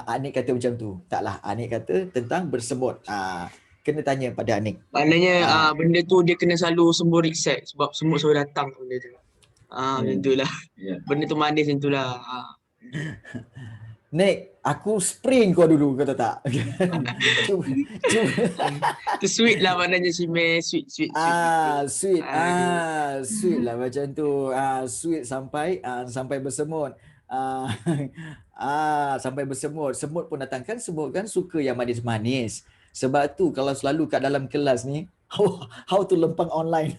Anik kata macam tu. Taklah, Anik kata tentang bersemut. Kena tanya pada Anik. Maknanya Ah, benda tu dia kena selalu semua reset sebab semua selalu datang benda tu. Macam tu lah. Benda tu manis macam tu lah. Nik, aku spring kau dulu, kata tak? Cuba, cuba. Tu sweet lah maknanya si Mei. Sweet gitu. Sweet. Aduh. Sweet lah macam tu. Sweet sampai bersemut. Ah, sampai bersemut. Semut pun datang kan, semut kan suka yang manis-manis. Sebab tu kalau selalu kat dalam kelas ni, how to lempang online.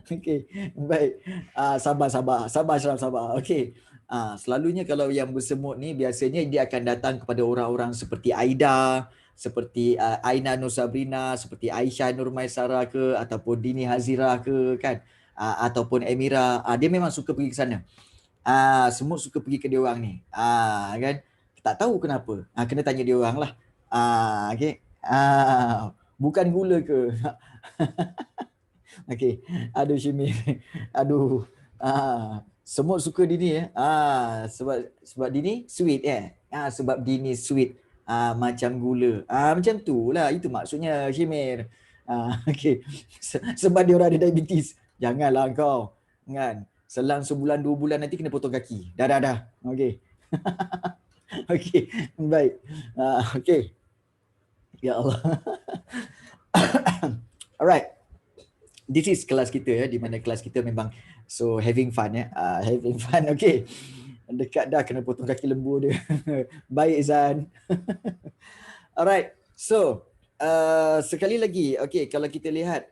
Okey, baik. Sabar Ashraf, sabar. Okey. Selalunya kalau yang bersemut ni biasanya dia akan datang kepada orang-orang seperti Aida, seperti Aina Nur Sabrina, seperti Aisyah Nur Maisara ke, ataupun Dini Hazira ke kan, ataupun Emira. Dia memang suka pergi ke sana. Semut suka pergi ke dia orang ni. Kan? Tak tahu kenapa. Kena tanya dia orang lah. Okey. Bukan gula ke? Okey. Aduh Syimir. Aduh. Semut suka Dini ya. Sebab Dini sweet sebab Dini sweet. Macam gula. Macam tu lah. Itu maksudnya Syimir. Okey. Sebab dia orang ada diabetes. Janganlah kau. Kan? Selang sebulan 2 bulan nanti kena potong kaki. Dah. Okey. Okey. Baik. Okey. Ya Allah. Alright. This is kelas kita ya, di mana kelas kita memang so having fun ya. Having fun. Okay. Dekat dah kena potong kaki lembu dia. Baik Zan. Alright. So, sekali lagi, okay, kalau kita lihat,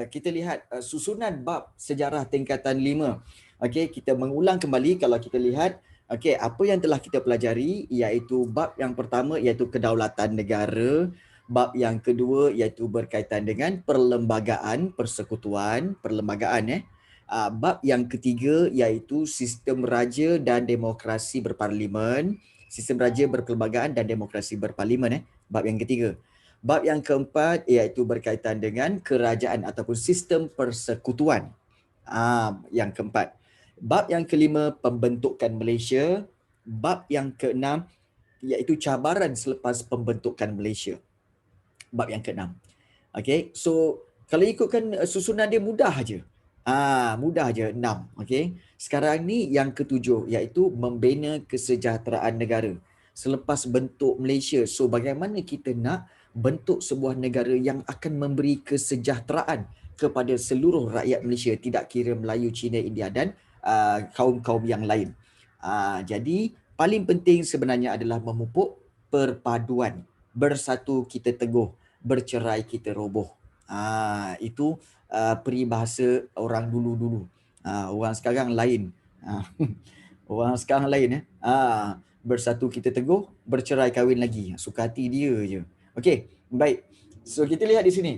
kita lihat susunan bab sejarah tingkatan 5. Okay, kita mengulang kembali kalau kita lihat, okay, apa yang telah kita pelajari, iaitu bab yang pertama, iaitu kedaulatan negara. Bab yang kedua iaitu berkaitan dengan perlembagaan, persekutuan, perlembagaan. Bab yang ketiga iaitu sistem raja dan demokrasi berparlimen, sistem raja berperlembagaan dan demokrasi berparlimen. Bab yang ketiga. Bab yang keempat iaitu berkaitan dengan kerajaan ataupun sistem persekutuan. Yang keempat. Bab yang kelima, pembentukan Malaysia. Bab yang keenam iaitu cabaran selepas pembentukan Malaysia. Bab yang ke-6. Okay, so kalau ikutkan susunan dia mudah aja. Mudah aja 6. Okay. Sekarang ni yang ke-7 iaitu membina kesejahteraan negara. Selepas bentuk Malaysia, so bagaimana kita nak bentuk sebuah negara yang akan memberi kesejahteraan kepada seluruh rakyat Malaysia, tidak kira Melayu, Cina, India dan kaum-kaum yang lain. Jadi paling penting sebenarnya adalah memupuk perpaduan. Bersatu kita teguh, bercerai kita roboh. Itu peribahasa orang dulu-dulu. Orang sekarang lain. Orang sekarang lain. Bersatu kita teguh, bercerai kahwin lagi. Suka hati dia je. Okey, baik. So kita lihat di sini.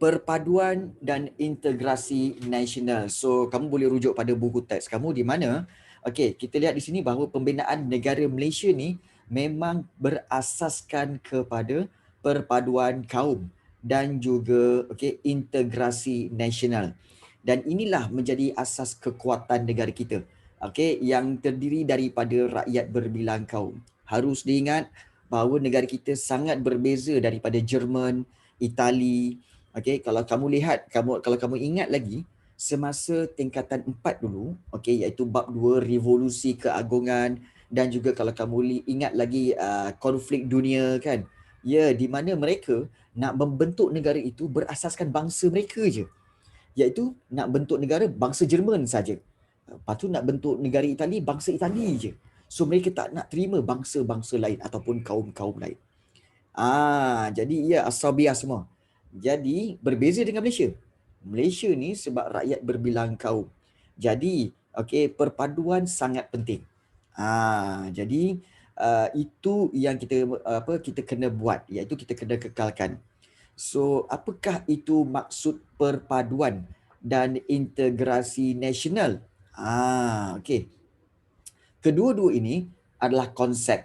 Perpaduan dan integrasi nasional. So kamu boleh rujuk pada buku teks kamu di mana. Okey, kita lihat di sini bahawa pembinaan negara Malaysia ni memang berasaskan kepada perpaduan kaum dan juga integrasi nasional. Dan inilah menjadi asas kekuatan negara kita. Yang terdiri daripada rakyat berbilang kaum. Harus diingat bahawa negara kita sangat berbeza daripada Jerman, Itali. Kalau kamu lihat, kalau kamu ingat lagi, semasa tingkatan 4 dulu, iaitu bab 2 revolusi keagungan, dan juga kalau kamu ingat lagi konflik dunia kan, di mana mereka nak membentuk negara itu berasaskan bangsa mereka je, iaitu nak bentuk negara bangsa Jerman saja. Lepas tu nak bentuk negara Itali, bangsa Itali je. So mereka tak nak terima bangsa-bangsa lain ataupun kaum-kaum lain. Jadi asabiah semua. Jadi berbeza dengan Malaysia. Malaysia ni sebab rakyat berbilang kaum. Jadi perpaduan sangat penting. Jadi itu yang kita kena buat, iaitu kita kena kekalkan. So apakah itu maksud perpaduan dan integrasi nasional? Kedua-dua ini adalah konsep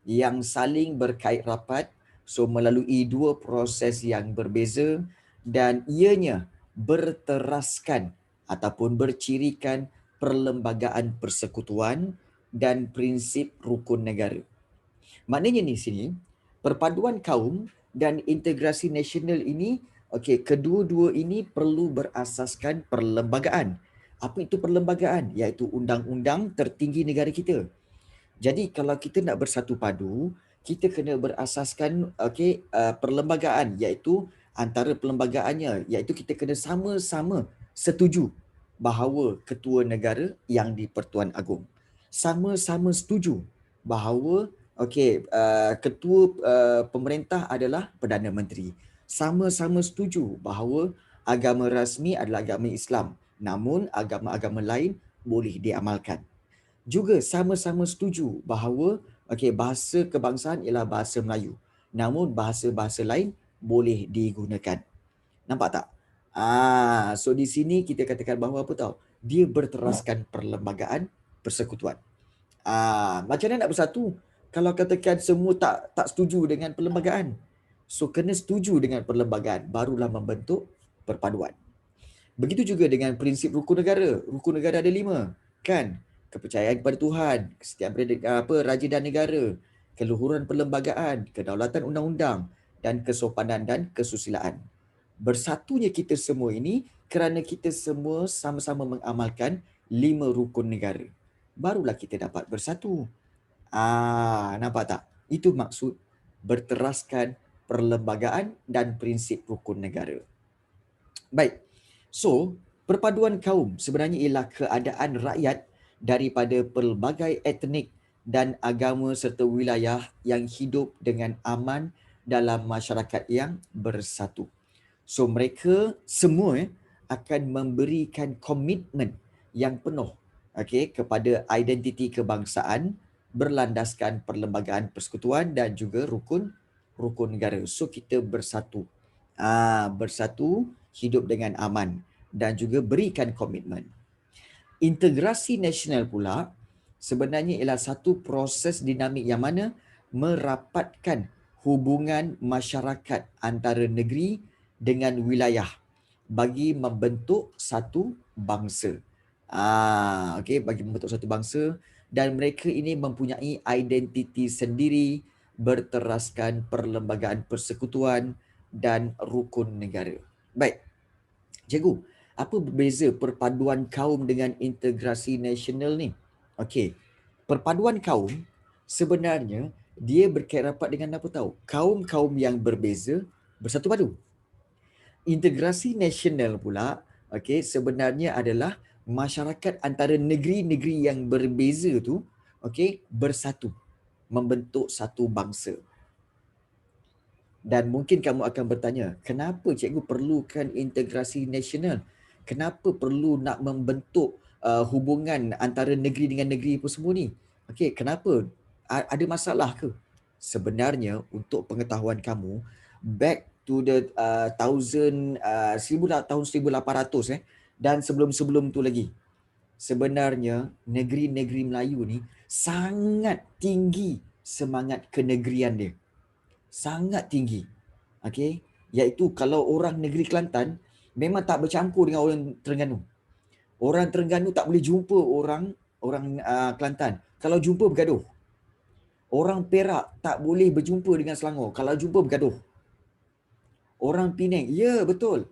yang saling berkait rapat, so melalui dua proses yang berbeza dan ianya berteraskan ataupun bercirikan perlembagaan persekutuan dan prinsip rukun negara. Maknanya ni sini, perpaduan kaum dan integrasi nasional ini, kedua-dua ini perlu berasaskan perlembagaan. Apa itu perlembagaan? Iaitu undang-undang tertinggi negara kita. Jadi kalau kita nak bersatu padu, kita kena berasaskan perlembagaan, iaitu antara perlembagaannya, iaitu kita kena sama-sama setuju bahawa ketua negara yang di-Pertuan Agong. Sama-sama setuju bahawa ketua pemerintah adalah Perdana Menteri. Sama-sama setuju bahawa agama rasmi adalah agama Islam. Namun agama-agama lain boleh diamalkan. Juga sama-sama setuju bahawa bahasa kebangsaan ialah bahasa Melayu. Namun bahasa-bahasa lain boleh digunakan. Nampak tak? So di sini kita katakan bahawa apa tahu? Dia berteraskan perlembagaan persekutuan. Macam mana nak bersatu? Kalau katakan semua tak setuju dengan perlembagaan. So kena setuju dengan perlembagaan, barulah membentuk perpaduan. Begitu juga dengan prinsip rukun negara. Rukun negara ada 5, kan? Kepercayaan kepada Tuhan, kesetiaan pada raja dan negara, keluhuran perlembagaan, kedaulatan undang-undang, dan kesopanan dan kesusilaan. Bersatunya kita semua ini kerana kita semua sama-sama mengamalkan 5 rukun negara. Barulah kita dapat bersatu. Nampak tak? Itu maksud berteraskan perlembagaan dan prinsip rukun negara. Baik. So, perpaduan kaum sebenarnya ialah keadaan rakyat daripada pelbagai etnik dan agama serta wilayah yang hidup dengan aman dalam masyarakat yang bersatu. So, mereka semua akan memberikan komitmen yang penuh kepada identiti kebangsaan berlandaskan perlembagaan persekutuan dan juga rukun negara. So, kita bersatu. Bersatu, hidup dengan aman dan juga berikan komitmen. Integrasi nasional pula sebenarnya ialah satu proses dinamik yang mana merapatkan hubungan masyarakat antara negeri dengan wilayah bagi membentuk satu bangsa. Bagi membentuk satu bangsa, dan mereka ini mempunyai identiti sendiri berteraskan perlembagaan persekutuan dan rukun negara. Baik. Cikgu, apa berbeza perpaduan kaum dengan integrasi nasional ni? Perpaduan kaum sebenarnya dia berkait rapat dengan apa tahu? Kaum-kaum yang berbeza bersatu padu. Integrasi nasional pula sebenarnya adalah masyarakat antara negeri-negeri yang berbeza tu bersatu membentuk satu bangsa. Dan mungkin kamu akan bertanya, kenapa cikgu perlukan integrasi nasional? Kenapa perlu nak membentuk hubungan antara negeri dengan negeri apa semua ni? Kenapa? Ada masalah ke? Sebenarnya untuk pengetahuan kamu, back to the tahun 1800 dan sebelum-sebelum tu lagi, sebenarnya negeri-negeri Melayu ni sangat tinggi semangat kenegerian dia. Sangat tinggi. Iaitu kalau orang negeri Kelantan memang tak bercampur dengan orang Terengganu. Orang Terengganu tak boleh jumpa orang Kelantan. Kalau jumpa bergaduh. Orang Perak tak boleh berjumpa dengan Selangor. Kalau jumpa bergaduh. Orang Penang, ya betul.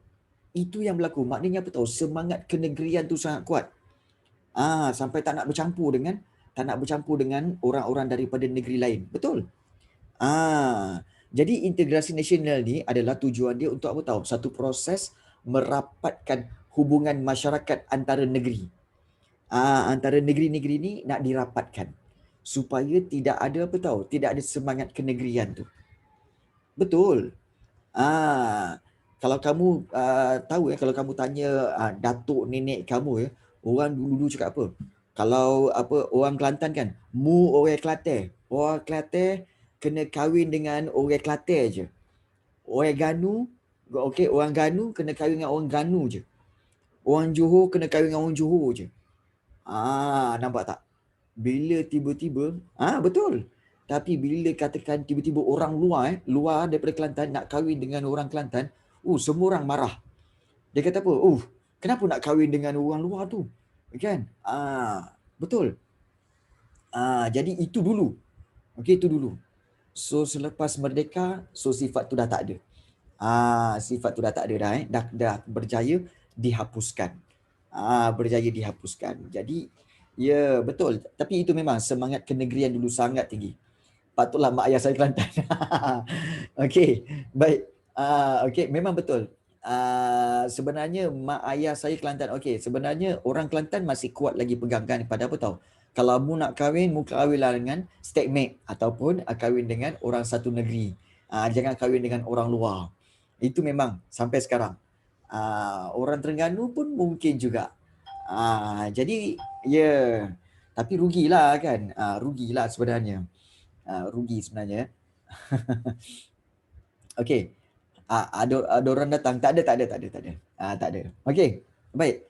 Itu yang berlaku. Maknanya apa tahu? Semangat kenegerian tu sangat kuat. Sampai tak nak bercampur dengan orang-orang daripada negeri lain. Betul. Jadi integrasi nasional ni adalah tujuan dia untuk apa tahu? Satu proses merapatkan hubungan masyarakat antara negeri. Antara negeri-negeri ni nak dirapatkan supaya tidak ada apa tahu? Tidak ada semangat kenegerian tu. Betul. Kalau kamu tahu kalau kamu tanya datuk nenek kamu orang dulu cakap apa? Kalau orang Kelantan kan, mu orang Kelantan. Orang Kelantan kena kahwin dengan orang Kelantan je. Orang Ganu kena kahwin dengan orang Ganu je. Orang Johor kena kahwin dengan orang Johor je. Nampak tak? Bila tiba-tiba, betul. Tapi bila katakan tiba-tiba orang luar daripada Kelantan nak kahwin dengan orang Kelantan, semua orang marah. Dia kata apa? Kenapa nak kahwin dengan orang luar tu? Kan? Betul. Jadi itu dulu. Okey, itu dulu. So selepas merdeka, so sifat tu dah tak ada. Sifat tu dah tak ada dah, dah berjaya dihapuskan. Berjaya dihapuskan. Jadi ya betul. Tapi itu memang semangat kenegerian dulu sangat tinggi. Patutlah mak ayah saya Kelantan. Okey, baik. Okey, memang betul. Sebenarnya mak ayah saya Kelantan. Okey, sebenarnya orang Kelantan masih kuat lagi pegangkan pada apa tahu? Kalau mu nak kahwin, mu kahwinlah dengan stakemate ataupun kahwin dengan orang satu negeri. Jangan kahwin dengan orang luar. Itu memang sampai sekarang. Orang Terengganu pun mungkin juga. Jadi ya, tapi rugilah kan. Rugilah sebenarnya. Rugi sebenarnya. Okey. Ada orang datang. Tak ada. Okey. Baik.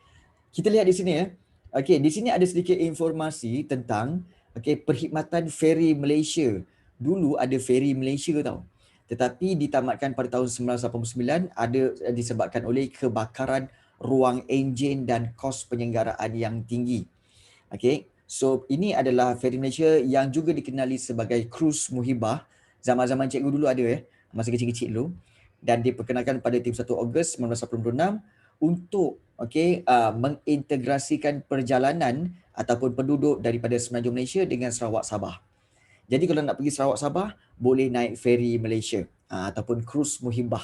Kita lihat di sini ya. Okey, di sini ada sedikit informasi tentang perkhidmatan feri Malaysia. Dulu ada feri Malaysia tau. Tetapi ditamatkan pada tahun 1989 ada disebabkan oleh kebakaran ruang enjin dan kos penyelenggaraan yang tinggi. Okey. So ini adalah feri Malaysia yang juga dikenali sebagai Kruz Muhibah. Zaman-zaman cikgu dulu ada masa kecil-kecil dulu, dan diperkenalkan pada 31 Ogos 1986 untuk mengintegrasikan perjalanan ataupun penduduk daripada Semenanjung Malaysia dengan Sarawak Sabah. Jadi kalau nak pergi Sarawak Sabah, boleh naik feri Malaysia ataupun Kruz Muhibah.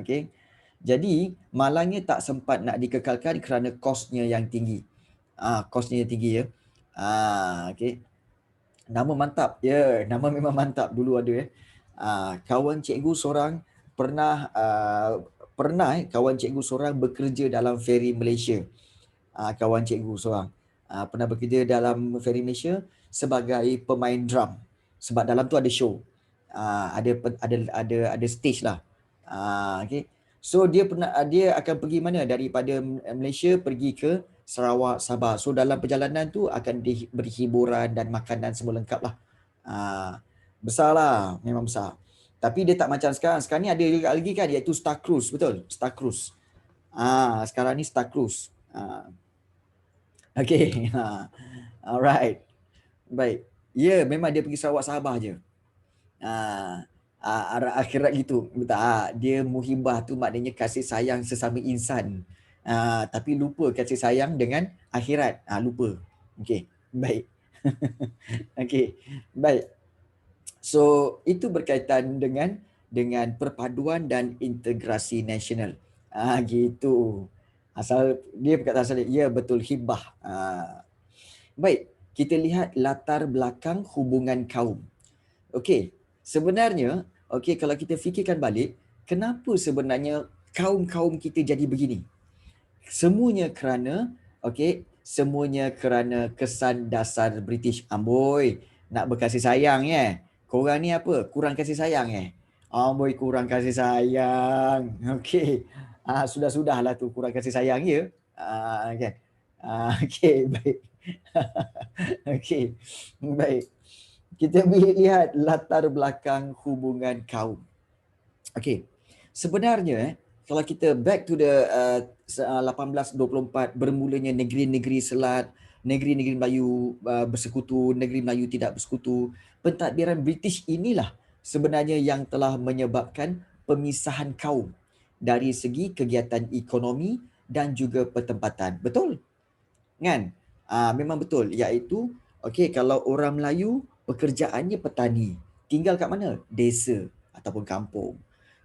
Okey. Jadi malangnya tak sempat nak dikekalkan kerana kosnya yang tinggi. Kosnya yang tinggi ya. Okey. Nama mantap. Ya, nama memang mantap dulu ada kawan cikgu seorang pernah kawan cikgu seorang bekerja dalam feri Malaysia. Kawan cikgu seorang pernah bekerja dalam feri Malaysia sebagai pemain drum. Sebab dalam tu ada show. Ada stage lah. Okey. So dia akan pergi mana daripada Malaysia pergi ke Sarawak Sabah. So dalam perjalanan tu akan diberi hiburan dan makanan semua lengkap lah. Besar lah, memang besar. Tapi dia tak macam sekarang. Sekarang ni ada juga lagi kan, iaitu Star Cruise. Betul, Star Cruise. Sekarang ni Star Cruise. Okay. Alright. Baik. Ya, memang dia pergi Sarawak Sabah je. Arah akhirat gitu. Dia muhibah tu maknanya kasih sayang sesama insan. Tapi lupa kasih sayang dengan akhirat. Lupa. Okey. Baik. Okey. Baik. So itu berkaitan dengan perpaduan dan integrasi nasional. Gitu. Asal dia berkata asal dia, ya betul, hibah. Baik, kita lihat latar belakang hubungan kaum. Okey, sebenarnya kalau kita fikirkan balik, kenapa sebenarnya kaum-kaum kita jadi begini? Semuanya kerana kesan dasar British. Amboi, nak berkasih sayang Korang ni apa? Kurang kasih sayang Amboi, kurang kasih sayang. Okey. Sudah-sudahlah tu kurang kasih sayang ya. Kan. Okey, baik. Okey. Baik. Kita lihat latar belakang hubungan kaum. Okey. Sebenarnya kalau kita back to the 1824, bermulanya negeri-negeri Selat, negeri-negeri Melayu bersekutu, negeri Melayu tidak bersekutu, pentadbiran British inilah sebenarnya yang telah menyebabkan pemisahan kaum dari segi kegiatan ekonomi dan juga pertempatan. Betul? Kan? Memang betul, iaitu kalau orang Melayu pekerjaannya petani, tinggal kat mana? Desa ataupun kampung.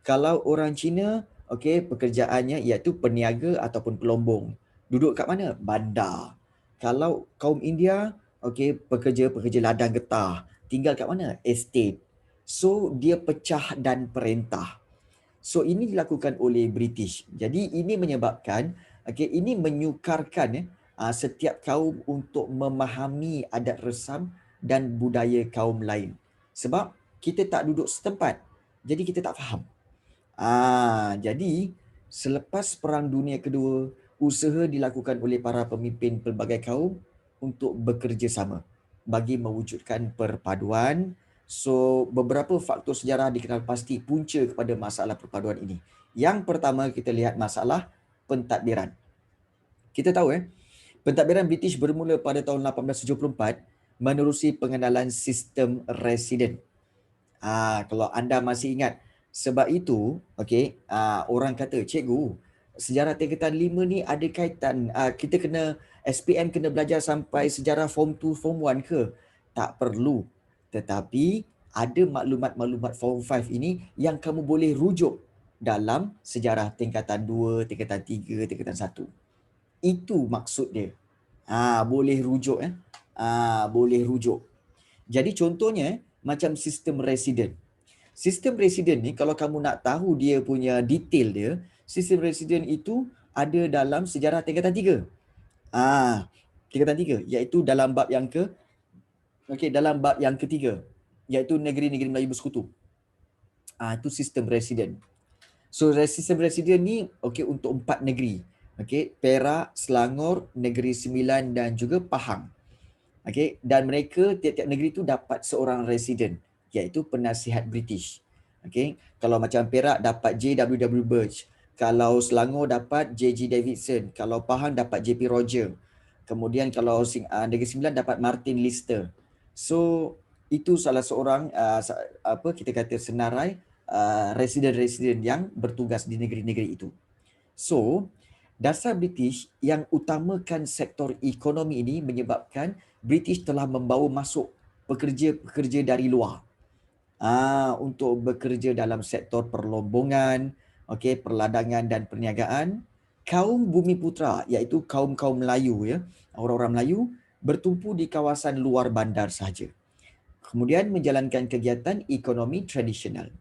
Kalau orang Cina, pekerjaannya iaitu peniaga ataupun pelombong. Duduk kat mana? Bandar. Kalau kaum India, pekerja ladang getah, tinggal kat mana? Estate. So dia pecah dan perintah. So ini dilakukan oleh British. Jadi ini menyebabkan ini menyukarkan setiap kaum untuk memahami adat resam dan budaya kaum lain. Sebab kita tak duduk setempat. Jadi kita tak faham. Jadi selepas Perang Dunia Kedua, usaha dilakukan oleh para pemimpin pelbagai kaum untuk bekerjasama bagi mewujudkan perpaduan. So beberapa faktor sejarah dikenal pasti punca kepada masalah perpaduan ini. Yang pertama kita lihat masalah pentadbiran. Kita tahu Pentadbiran British bermula pada tahun 1874 menerusi pengenalan sistem residen. Kalau anda masih ingat, sebab itu, okey, orang kata, cikgu, sejarah tingkatan 5 ni ada kaitan, kita kena, SPM kena belajar sampai sejarah form 2, form 1 ke? Tak perlu. Tetapi ada maklumat-maklumat form 5 ini yang kamu boleh rujuk dalam sejarah tingkatan 2, tingkatan 3, tingkatan 1. Itu maksud dia. Boleh rujuk. Boleh rujuk. Jadi contohnya macam sistem residen. Sistem residen ni kalau kamu nak tahu dia punya detail dia, sistem residen itu ada dalam sejarah tingkatan 3. Tingkatan 3 iaitu dalam bab yang dalam bab yang ketiga, iaitu negeri-negeri Melayu Bersekutu. Itu sistem residen. So sistem residen ni untuk 4 negeri. Perak, Selangor, Negeri Sembilan dan juga Pahang. Dan mereka tiap-tiap negeri tu dapat seorang residen, iaitu penasihat British. Kalau macam Perak dapat J.W.W. Birch, kalau Selangor dapat J.G. Davidson, kalau Pahang dapat J.P. Roger. Kemudian kalau Negeri Sembilan dapat Martin Lister. So itu salah seorang kita kata senarai residen-residen yang bertugas di negeri-negeri itu. So dasar British yang utamakan sektor ekonomi ini menyebabkan British telah membawa masuk pekerja-pekerja dari luar untuk bekerja dalam sektor perlombongan, perladangan dan perniagaan. Kaum Bumiputera iaitu kaum-kaum Melayu, orang-orang Melayu bertumpu di kawasan luar bandar sahaja. Kemudian menjalankan kegiatan ekonomi tradisional.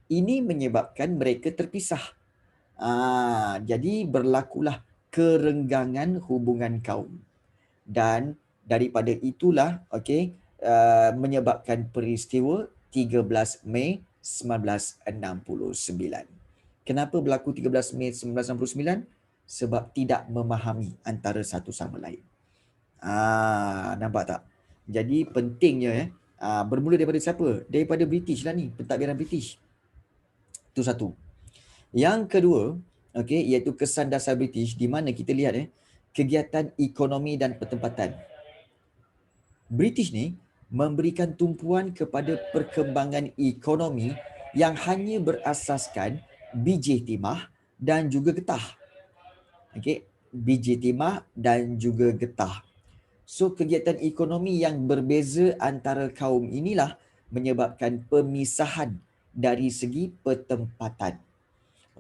Ini menyebabkan mereka terpisah. Jadi berlakulah kerenggangan hubungan kaum. Dan daripada itulah menyebabkan peristiwa 13 Mei 1969. Kenapa berlaku 13 Mei 1969? Sebab tidak memahami antara satu sama lain. Nampak tak? Jadi pentingnya bermula daripada siapa? Daripada British lah ni, pentadbiran British. Itu satu. Yang kedua, iaitu kesan dasar British, di mana kita lihat kegiatan ekonomi dan pertempatan. British ni memberikan tumpuan kepada perkembangan ekonomi yang hanya berasaskan biji timah dan juga getah. Biji timah dan juga getah. So kegiatan ekonomi yang berbeza antara kaum inilah menyebabkan pemisahan dari segi pertempatan.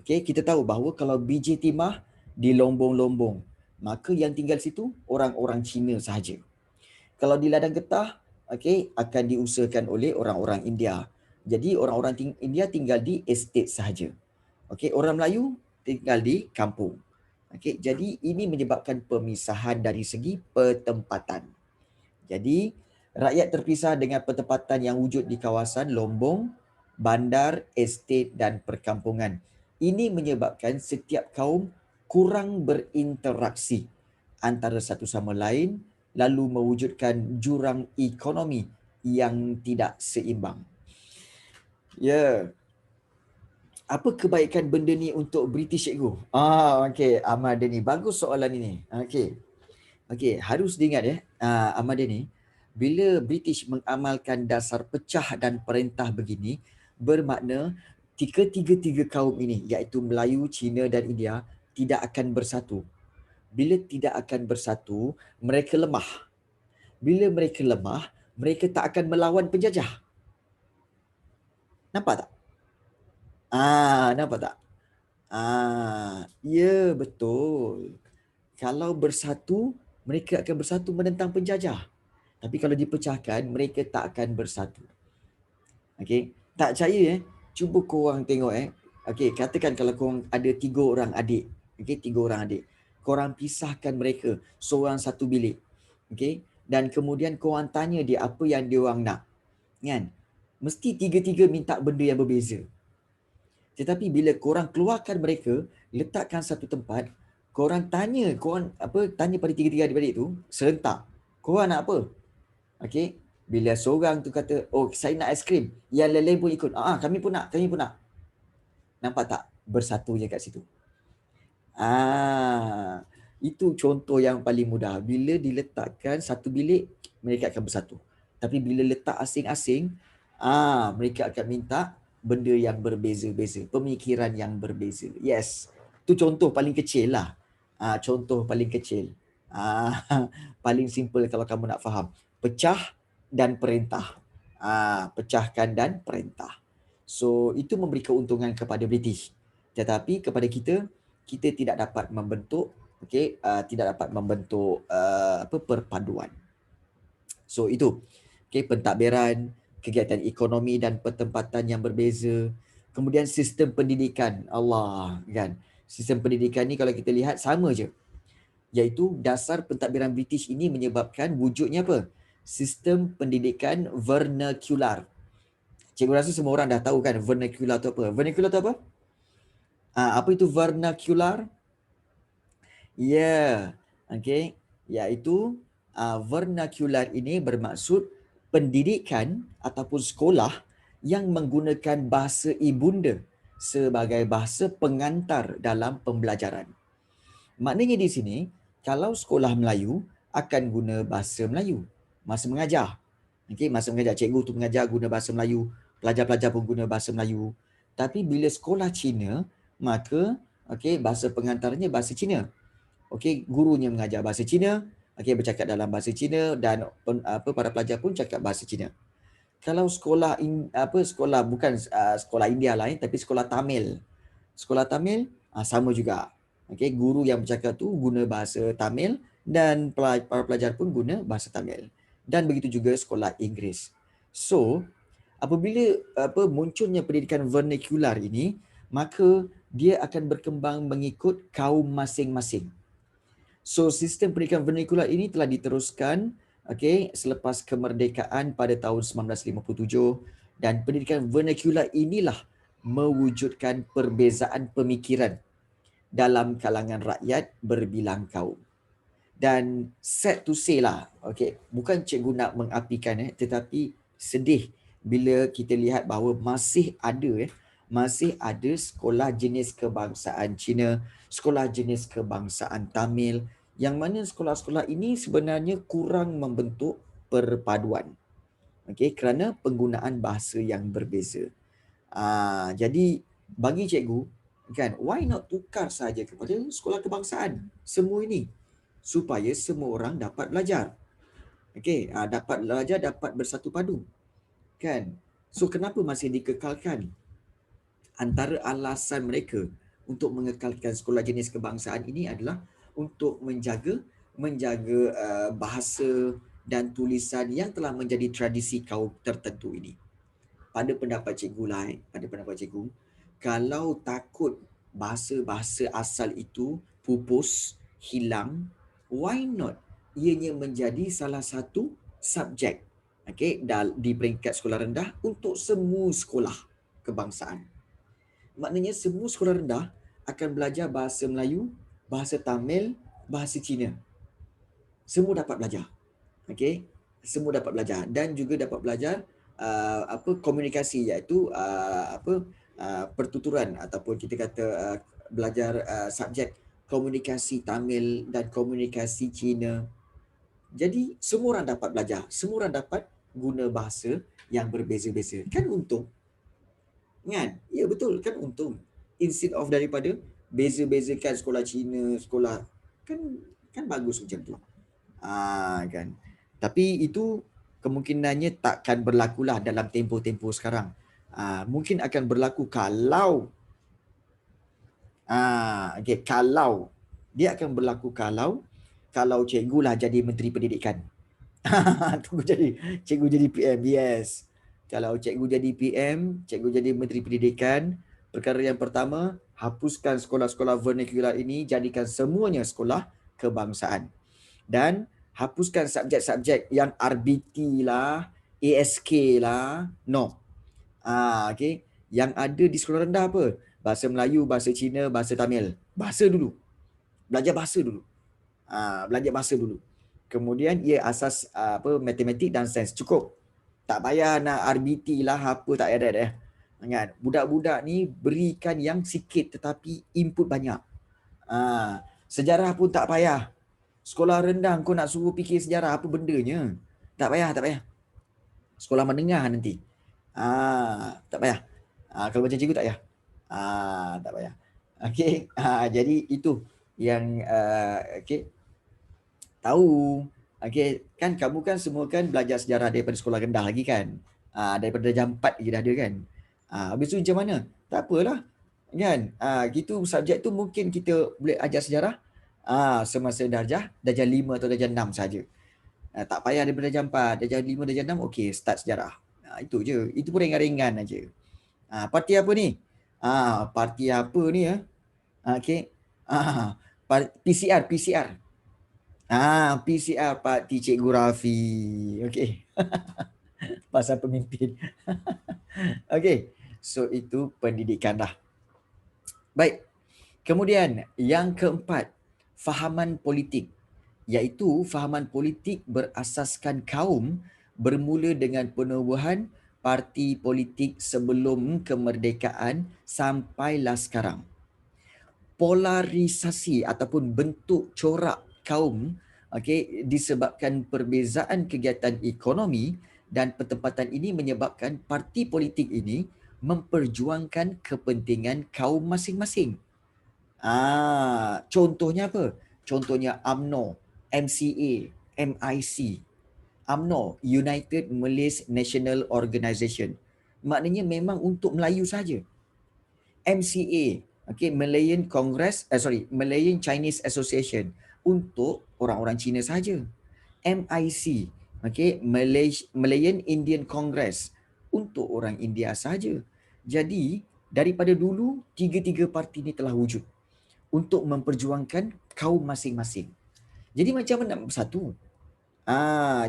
Kita tahu bahawa kalau biji timah di lombong-lombong, maka yang tinggal situ orang-orang Cina sahaja. Kalau di ladang getah, akan diusahakan oleh orang-orang India. Jadi orang-orang India tinggal di estate sahaja. Orang Melayu tinggal di kampung. Jadi ini menyebabkan pemisahan dari segi pertempatan. Jadi rakyat terpisah dengan pertempatan yang wujud di kawasan lombong, bandar, estate dan perkampungan. Ini menyebabkan setiap kaum kurang berinteraksi antara satu sama lain, lalu mewujudkan jurang ekonomi yang tidak seimbang. Apa kebaikan benda ni untuk British, cikgu? Ahmad Dani, bagus soalan ini. Harus diingat Ahmad Dani, bila British mengamalkan dasar pecah dan perintah begini, bermakna tiga-tiga kaum ini, iaitu Melayu, Cina dan India, tidak akan bersatu. Bila tidak akan bersatu, mereka lemah. Bila mereka lemah, mereka tak akan melawan penjajah. Nampak tak? Nampak tak? Ya, betul. Kalau bersatu, mereka akan bersatu menentang penjajah. Tapi kalau dipecahkan, mereka tak akan bersatu. Tak percaya cuba korang tengok katakan kalau korang ada 3 orang adik. 3 orang adik. Korang pisahkan mereka seorang satu bilik. Dan kemudian korang tanya dia apa yang dia orang nak. Kan? Mesti tiga-tiga minta benda yang berbeza. Tetapi bila korang keluarkan mereka, letakkan satu tempat, korang tanya pada tiga-tiga adik-adik tu serentak. Korang nak apa? Bila seorang tu kata, saya nak aiskrim, yang lain-lain pun ikut. Kami pun nak. Nampak tak? Bersatu je kat situ. Itu contoh yang paling mudah. Bila diletakkan satu bilik, mereka akan bersatu. Tapi bila letak asing-asing, mereka akan minta benda yang berbeza-beza, pemikiran yang berbeza. Yes, itu contoh paling kecil lah. Contoh paling kecil. Paling simple kalau kamu nak faham. Pecah dan perintah. Pecahkan dan perintah. So, itu memberi keuntungan kepada British. Tetapi kepada kita, kita tidak dapat membentuk tidak dapat membentuk perpaduan. So itu pentadbiran, kegiatan ekonomi dan pertempatan yang berbeza. Kemudian sistem pendidikan, Allah kan. Sistem pendidikan ni kalau kita lihat sama je. Iaitu dasar pentadbiran British ini menyebabkan wujudnya apa? Sistem pendidikan vernacular. Cikgu rasa semua orang dah tahu kan vernacular tu apa? Vernacular tu apa? Apa itu vernacular? Iaitu vernacular ini bermaksud pendidikan ataupun sekolah yang menggunakan bahasa ibunda sebagai bahasa pengantar dalam pembelajaran. Maknanya di sini, kalau sekolah Melayu akan guna bahasa Melayu masa mengajar. Masa mengajar, cikgu tu mengajar guna bahasa Melayu, pelajar-pelajar pun guna bahasa Melayu. Tapi bila sekolah Cina, maka bahasa pengantarnya bahasa Cina. Gurunya mengajar bahasa Cina, bercakap dalam bahasa Cina dan para pelajar pun cakap bahasa Cina. Kalau sekolah sekolah bukan sekolah India lain tapi sekolah Tamil. Sekolah Tamil sama juga. Guru yang bercakap tu guna bahasa Tamil dan para pelajar pun guna bahasa Tamil. Dan begitu juga sekolah Inggeris. So, apabila munculnya pendidikan vernacular ini, maka dia akan berkembang mengikut kaum masing-masing. So sistem pendidikan vernacular ini telah diteruskan selepas kemerdekaan pada tahun 1957 dan pendidikan vernacular inilah mewujudkan perbezaan pemikiran dalam kalangan rakyat berbilang kaum. Dan sad to say lah, bukan cikgu nak mengapikan tetapi sedih bila kita lihat bahawa masih ada sekolah jenis kebangsaan Cina, sekolah jenis kebangsaan Tamil, yang mana sekolah-sekolah ini sebenarnya kurang membentuk perpaduan. Kerana penggunaan bahasa yang berbeza. Jadi bagi cikgu, kan, why not tukar saja kepada sekolah kebangsaan semua ini supaya semua orang dapat belajar. Dapat belajar, dapat bersatu padu. Kan? So kenapa masih dikekalkan? Antara alasan mereka untuk mengekalkan sekolah jenis kebangsaan ini adalah untuk menjaga bahasa dan tulisan yang telah menjadi tradisi kaum tertentu ini. Pada pendapat cikgu, kalau takut bahasa-bahasa asal itu pupus, hilang, why not ianya menjadi salah satu subjek di peringkat sekolah rendah untuk semua sekolah kebangsaan. Maknanya semua sekolah rendah akan belajar bahasa Melayu, bahasa Tamil, bahasa Cina. Semua dapat belajar. Semua dapat belajar dan juga dapat belajar komunikasi, iaitu pertuturan ataupun kita kata belajar subjek komunikasi Tamil dan komunikasi Cina. Jadi semua orang dapat belajar, semua orang dapat guna bahasa yang berbeza-beza. Kan untung? Kan? Ya betul, kan untung. Instead of daripada beza-bezakan sekolah Cina, sekolah kan bagus macam tu. Kan. Tapi itu kemungkinannya takkan berlakulah dalam tempoh-tempoh sekarang. Mungkin akan berlaku kalau kalau dia akan berlaku kalau cikgu lah jadi Menteri Pendidikan. Cikgu jadi PM, yes. Kalau cikgu jadi PM, cikgu jadi Menteri Pendidikan, perkara yang pertama, hapuskan sekolah-sekolah vernacular ini, jadikan semuanya sekolah kebangsaan. Dan hapuskan subjek-subjek yang RBT lah, ASK lah, no. Yang ada di sekolah rendah apa? Bahasa Melayu, bahasa Cina, bahasa Tamil. Bahasa dulu. Belajar bahasa dulu. Belajar bahasa dulu. Kemudian ia asas matematik dan sains. Cukup. Tak payah nak RBT lah, apa tak ada dah. Budak-budak ni berikan yang sikit tetapi input banyak. Sejarah pun tak payah. Sekolah rendah kau nak suruh fikir sejarah apa bendanya. Tak payah, tak payah. Sekolah menengah nanti. Tak payah. Kalau macam cikgu tak payah. Tak payah. Okey. Jadi itu yang okey, tahu. Okey, kan kamu kan semua kan belajar sejarah daripada sekolah rendah lagi kan. Daripada darjah 4 lagi dah ada kan. Habis tu macam mana? Tak apalah. Kan? Gitu subjek tu mungkin kita boleh ajar sejarah semasa darjah 5 atau darjah 6 saja. Tak payah daripada darjah 4, darjah 5, darjah 6 okey start sejarah. Itu je. Itu pun ringan-ringan aja. Parti apa ni? Parti apa ni ya? Okey. PCR. PCR Parti Cikgu Rafi. Okey. Pasal pemimpin. Okey. So itu pendidikan dah. Baik. Kemudian yang keempat, fahaman politik. Iaitu fahaman politik berasaskan kaum bermula dengan penubuhan parti politik sebelum kemerdekaan sampailah sekarang. Polarisasi ataupun bentuk corak kaum disebabkan perbezaan kegiatan ekonomi dan pertempatan ini menyebabkan parti politik ini memperjuangkan kepentingan kaum masing-masing. Contohnya apa? Contohnya UMNO, MCA, MIC. UMNO, United Malays National Organisation. Maknanya memang untuk Melayu saja. MCA, Malayan Malayan Chinese Association, untuk orang-orang Cina saja. MIC, Malayan Indian Congress, untuk orang India saja. Jadi daripada dulu tiga-tiga parti ini telah wujud untuk memperjuangkan kaum masing-masing. Jadi macam mana nak bersatu?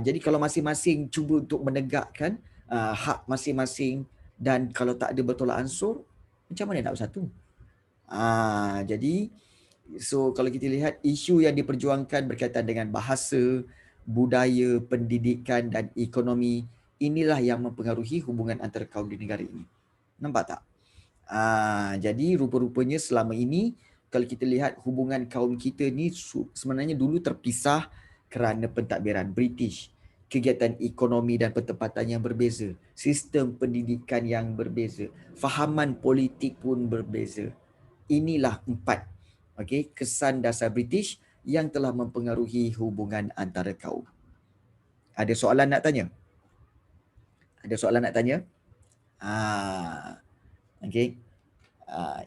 Jadi kalau masing-masing cuba untuk menegakkan hak masing-masing dan kalau tak ada bertolak ansur, macam mana nak bersatu? Jadi kalau kita lihat isu yang diperjuangkan berkaitan dengan bahasa, budaya, pendidikan dan ekonomi, inilah yang mempengaruhi hubungan antara kaum di negara ini. Nampak tak? Jadi rupa-rupanya selama ini kalau kita lihat hubungan kaum kita ni sebenarnya dulu terpisah kerana pentadbiran British, kegiatan ekonomi dan pertempatan yang berbeza, sistem pendidikan yang berbeza, fahaman politik pun berbeza. Inilah 4 kesan dasar British yang telah mempengaruhi hubungan antara kaum. Ada soalan nak tanya? Ada soalan nak tanya?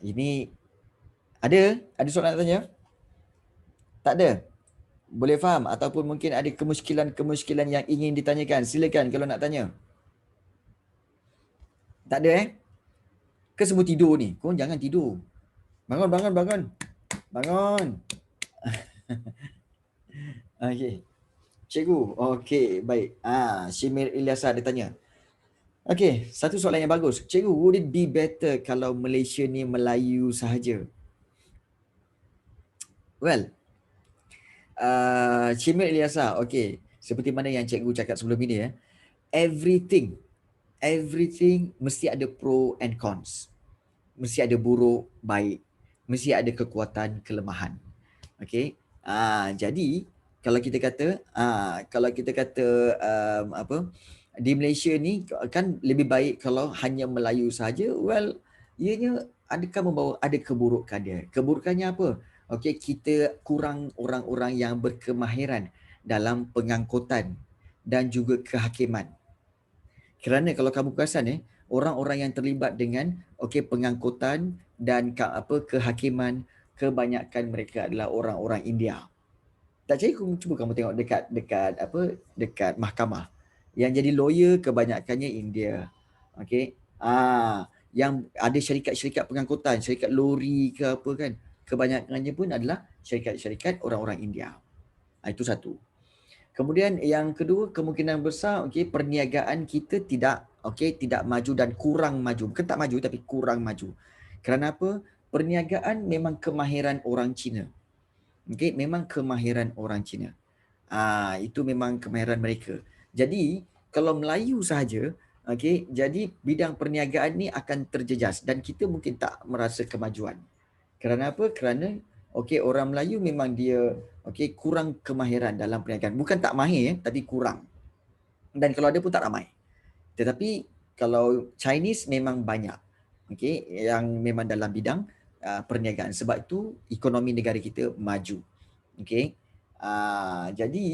Ini ada soalan nak tanya? Tak ada? Boleh faham ataupun mungkin ada kemusykilan yang ingin ditanyakan. Silakan kalau nak tanya. Tak ada Ke semua tidur ni? Kau jangan tidur. Bangun. Okey. Cikgu. Okey, baik. Shimir Ilyasa ada tanya. Okey, satu soalan yang bagus. Cikgu, would it be better kalau Malaysia ni Melayu sahaja? Well, Shimir Ilyasa, okey. Seperti mana yang cikgu cakap sebelum ini everything mesti ada pro and cons. Mesti ada buruk, baik. Mesti ada kekuatan, kelemahan. Okey. Jadi kalau kita kata di Malaysia ni kan lebih baik kalau hanya Melayu saja. Well, ianya ada keburukan dia. Keburukannya apa? Okey, kita kurang orang-orang yang berkemahiran dalam pengangkutan dan juga kehakiman. Kerana kalau kamu perasan orang-orang yang terlibat dengan pengangkutan dan kehakiman, kebanyakan mereka adalah orang-orang India. Tak percaya cuba kamu tengok dekat mahkamah. Yang jadi lawyer kebanyakannya India. Okey. Yang ada syarikat-syarikat pengangkutan, syarikat lori ke apa kan, kebanyakannya pun adalah syarikat-syarikat orang-orang India. Itu satu. Kemudian yang kedua, kemungkinan besar perniagaan kita tidak maju dan kurang maju. Bukan tak maju tapi kurang maju. Kerana apa? Perniagaan memang kemahiran orang Cina. Memang kemahiran orang Cina. Itu memang kemahiran mereka. Jadi kalau Melayu sahaja, jadi bidang perniagaan ni akan terjejas dan kita mungkin tak merasa kemajuan. Kerana apa? Kerana okey, orang Melayu memang dia okey kurang kemahiran dalam perniagaan. Bukan tak mahir tapi kurang. Dan kalau ada pun tak ramai. Tetapi kalau Chinese memang banyak. Okey, yang memang dalam bidang perniagaan. Sebab itu ekonomi negara kita maju. Okey. Jadi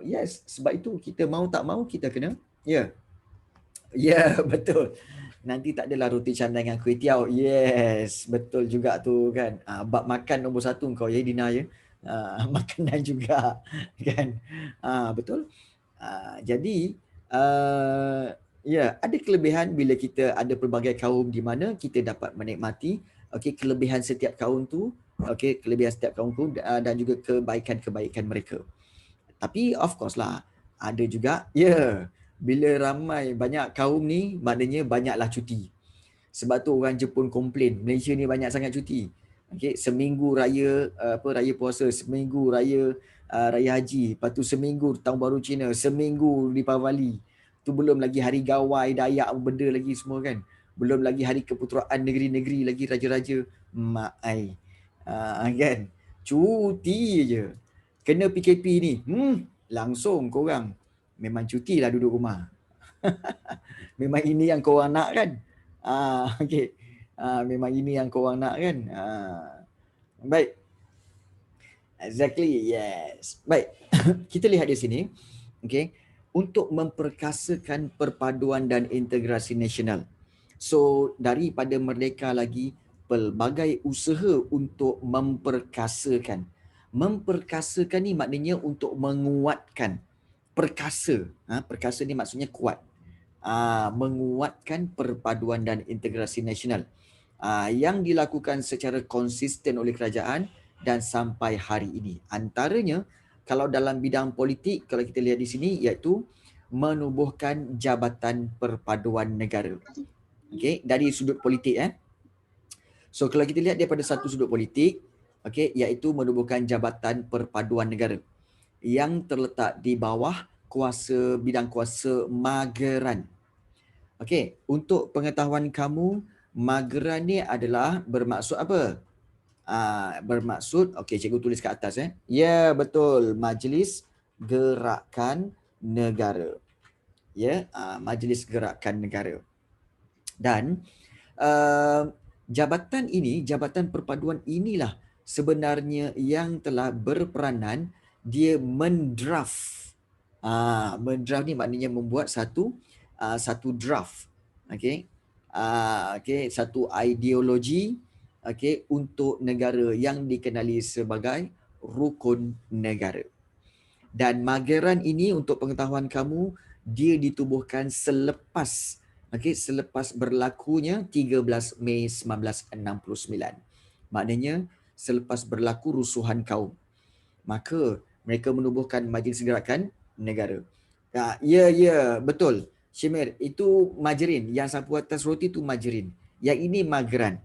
yes, sebab itu kita mau tak mau kita kena betul. Nanti tak adalah roti canai dengan kuih tiaw. Yes, betul juga tu kan. Bab makan nombor satu kau ya Dina ya. Makanan juga kan. Betul. Jadi ada kelebihan bila kita ada pelbagai kaum di mana kita dapat menikmati kelebihan setiap kaum tu, kelebihan setiap kaum tu dan juga kebaikan-kebaikan mereka. Tapi of course lah, ada juga bila ramai banyak kaum ni maknanya banyaklah cuti. Sebab tu orang Jepun komplain Malaysia ni banyak sangat cuti. Seminggu raya raya puasa, seminggu raya raya haji, lepas tu seminggu tahun baru Cina, seminggu Deepavali. Tu belum lagi hari gawai Dayak benda lagi semua kan. Belum lagi hari keputeraan negeri-negeri lagi raja-raja. Mak ai. Kan. Cuti je. Kena PKP ni, langsung korang memang cutilah duduk rumah. Memang ini yang korang nak kan? Memang ini yang korang nak kan? Baik. Exactly, yes. Baik. Kita lihat di sini. Untuk memperkasakan perpaduan dan integrasi nasional. So, daripada merdeka lagi, pelbagai usaha untuk memperkasakan. Memperkasakan ni maknanya untuk menguatkan. Perkasa. Perkasa ni maksudnya kuat. Menguatkan perpaduan dan integrasi nasional. Yang dilakukan secara konsisten oleh kerajaan dan sampai hari ini. Antaranya, kalau dalam bidang politik, kalau kita lihat di sini, iaitu menubuhkan Jabatan Perpaduan Negara. Dari sudut politik. So kalau kita lihat daripada satu sudut politik, iaitu menubuhkan Jabatan Perpaduan Negara yang terletak di bawah bidang kuasa Mageran. Untuk pengetahuan kamu, Mageran ni adalah bermaksud apa? Bermaksud, cikgu tulis kat atas. Ya, betul. Majlis Gerakan Negara. Majlis Gerakan Negara. Dan Jabatan Perpaduan inilah sebenarnya yang telah berperanan dia mendraft. Mendraft ni maknanya membuat satu draft. Satu ideologi untuk negara yang dikenali sebagai rukun negara. Dan Mageran ini untuk pengetahuan kamu, dia ditubuhkan selepas berlakunya 13 Mei 1969. Maknanya selepas berlaku rusuhan kaum. Maka mereka menubuhkan Majlis Gerakan Negara. Ya, betul. Syamir, itu Majerin. Yang sapu atas roti tu Majerin. Yang ini Mageran.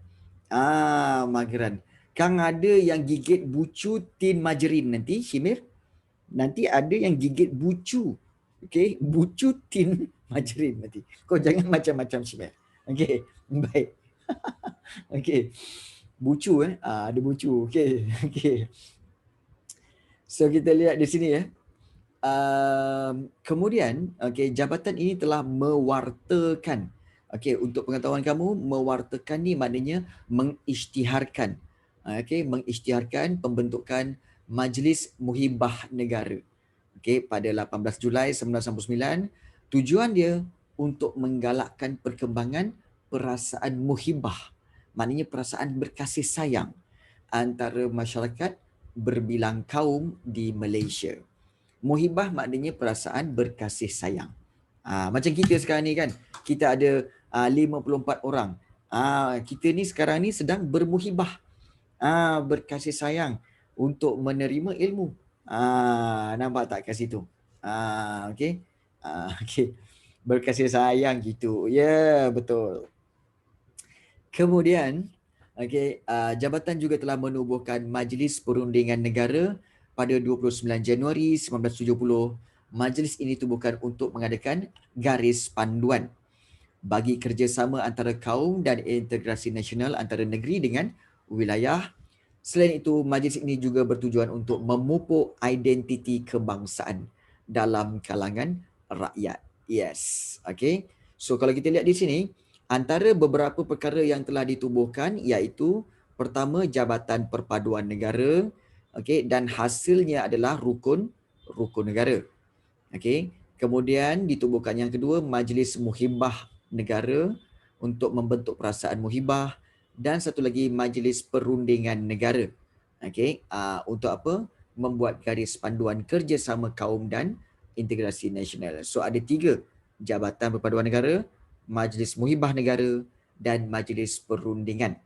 Mageran. Kang ada yang gigit bucu tin Majerin nanti, Syamir. Nanti ada yang gigit bucu. Bucu tin Majerin nanti. Kau jangan macam-macam, Syamir. Baik. Bucu ada bucu. So kita lihat di sini kemudian jabatan ini telah mewartakan, untuk pengetahuan kamu, mewartakan ni maknanya mengisytiharkan, mengisytiharkan pembentukan Majlis Muhibah Negara pada 18 Julai 1999. Tujuan dia untuk menggalakkan perkembangan perasaan muhibah, maknanya perasaan berkasih sayang antara masyarakat berbilang kaum di Malaysia. Muhibah maknanya perasaan berkasih sayang. Macam kita sekarang ni kan, kita ada 54 orang. Kita ni sekarang ni sedang bermuhibah, berkasih sayang untuk menerima ilmu. Nampak tak kat situ? Berkasih sayang gitu. Ya, betul. Kemudian, jabatan juga telah menubuhkan Majlis Perundingan Negara pada 29 Januari 1970. Majlis ini ditubuhkan untuk mengadakan garis panduan bagi kerjasama antara kaum dan integrasi nasional antara negeri dengan wilayah Selain itu, majlis ini juga bertujuan untuk memupuk identiti kebangsaan dalam kalangan rakyat. Yes, okay. So kalau kita lihat di sini, antara beberapa perkara yang telah ditubuhkan iaitu pertama Jabatan Perpaduan Negara, okay, dan hasilnya adalah rukun negara. Okay. Kemudian ditubuhkan yang kedua Majlis Muhibah Negara untuk membentuk perasaan muhibah, dan satu lagi Majlis Perundingan Negara. Okay. Untuk apa? Membuat garis panduan kerjasama kaum dan integrasi nasional. So ada 3, Jabatan Perpaduan Negara, Majlis Muhibah Negara dan Majlis Perundingan.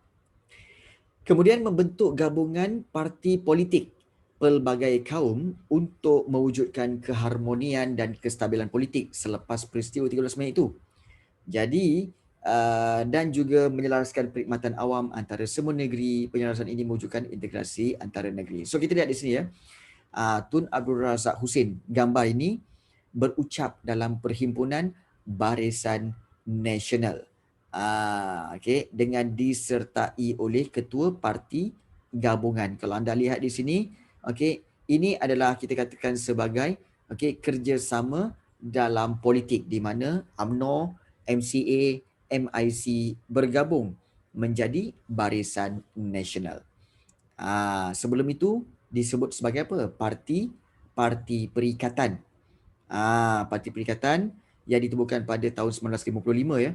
Kemudian membentuk gabungan parti politik pelbagai kaum untuk mewujudkan keharmonian dan kestabilan politik selepas peristiwa 13 Mei itu. Jadi dan juga menyelaraskan perkhidmatan awam antara semua negeri. Penyelarasan ini mewujudkan integrasi antara negeri. So kita lihat di sini ya. Tun Abdul Razak Husin, gambar ini berucap dalam Perhimpunan Barisan Nasional. Okay, dengan disertai oleh Ketua Parti Gabungan. Kalau anda lihat di sini, okay, ini adalah kita katakan sebagai kerjasama dalam politik di mana UMNO, MCA, MIC bergabung menjadi Barisan Nasional. Sebelum itu disebut sebagai apa? Parti Perikatan. Parti Perikatan yang ditubuhkan pada tahun 1955 ya.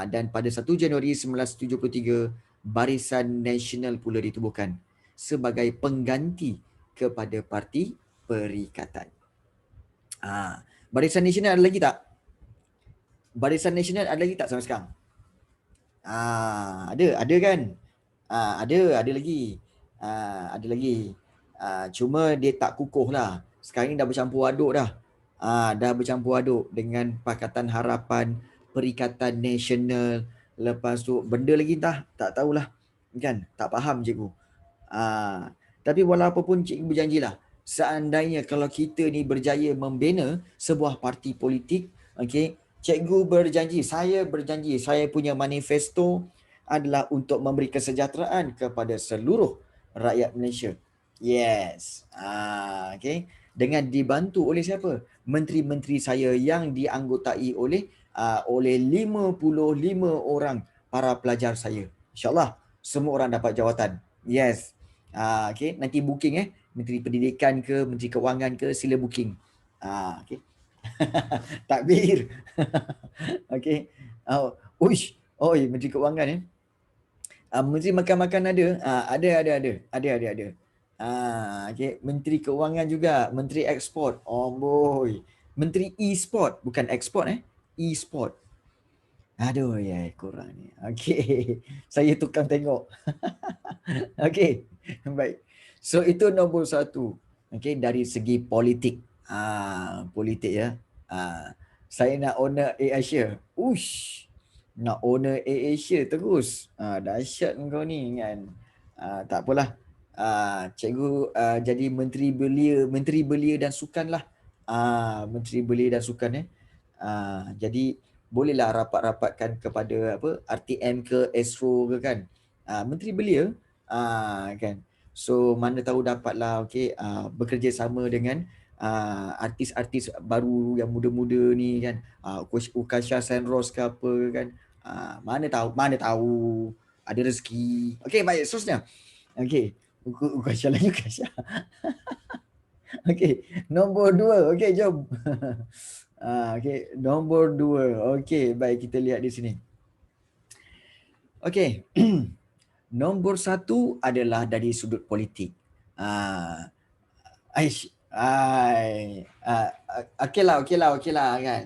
Dan pada 1 Januari 1973 Barisan Nasional pula ditubuhkan sebagai pengganti kepada Parti Perikatan. Barisan Nasional ada lagi tak? Barisan Nasional ada lagi tak sampai sekarang? Ada kan? Ada lagi. Ada lagi. Cuma dia tak kukuh lah. Sekarang ni dah bercampur aduk dah. Dah bercampur aduk dengan Pakatan Harapan, Perikatan Nasional. Lepas tu benda lagi tak tahulah. Kan? Tak faham cikgu. Tapi walaupun cikgu berjanjilah, seandainya kalau kita ni berjaya membina sebuah parti politik, okey, cikgu berjanji, saya punya manifesto adalah untuk memberi kesejahteraan kepada seluruh rakyat Malaysia. Yes. Okay. Dengan dibantu oleh siapa? Menteri-menteri saya yang dianggotai oleh 55 orang para pelajar saya. InsyaAllah semua orang dapat jawatan. Yes. Okay. Nanti booking Menteri Pendidikan ke, Menteri Kewangan ke, sila booking. Okay. Takbir. Okay. Menteri Kewangan Menteri Makan-Makan ada. Ada. Okay. Menteri Kewangan juga, Menteri Ekspor. Oh boy. Menteri E-Sport, bukan ekspor E-Sport. Aduh ya, kurang ni. Okay. Saya tukang tengok. Okay. Baik. So itu nombor 1. Okay, dari segi politik. Politik ya. Saya nak owner AirAsia. Nak owner AirAsia terus. Dahsyat kau ni kan. Tak apalah. Cikgu jadi Menteri Belia dan Sukan lah. Menteri Belia dan Sukan jadi bolehlah rapat-rapatkan kepada RTM ke Astro ke kan. Menteri Belia kan. So mana tahu dapatlah bekerjasama dengan artis-artis baru yang muda-muda ni kan. Ukasha Senros ke apa kan. Mana tahu ada rezeki. Okey, baik, seterusnya. Okey, Ukasha lagi Ukasha. Okey, nombor 2. Okey, jom. Okey, nombor 2. Okey, baik, kita lihat di sini. Okey. Nombor 1 adalah dari sudut politik. Okeylah kan.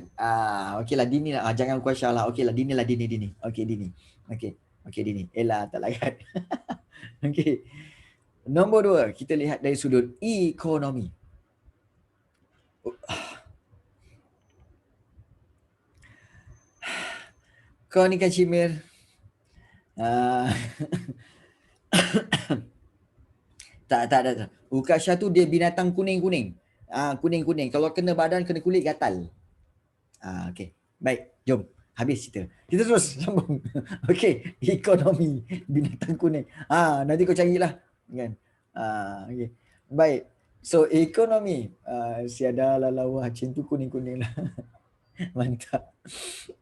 Okeylah Dini lah. Jangan Ukasha lah. Okeylah Dini lah, Dini. Okey, Dini. Okey Dini. Tak larat. Okey. Nombor 2, kita lihat dari sudut ekonomi. Kau ni kan Cimir. Tak. Ukasha tu dia binatang kuning-kuning. Kuning-kuning. Kalau kena badan, kena kulit, gatal. Okey. Baik, jom. Habis cerita. Kita terus sambung. Okey, ekonomi binatang kuning. Nanti kau carilah kan. Okay. Baik. So ekonomi, siada lawa macam tu kuning-kuning lah. Mantap.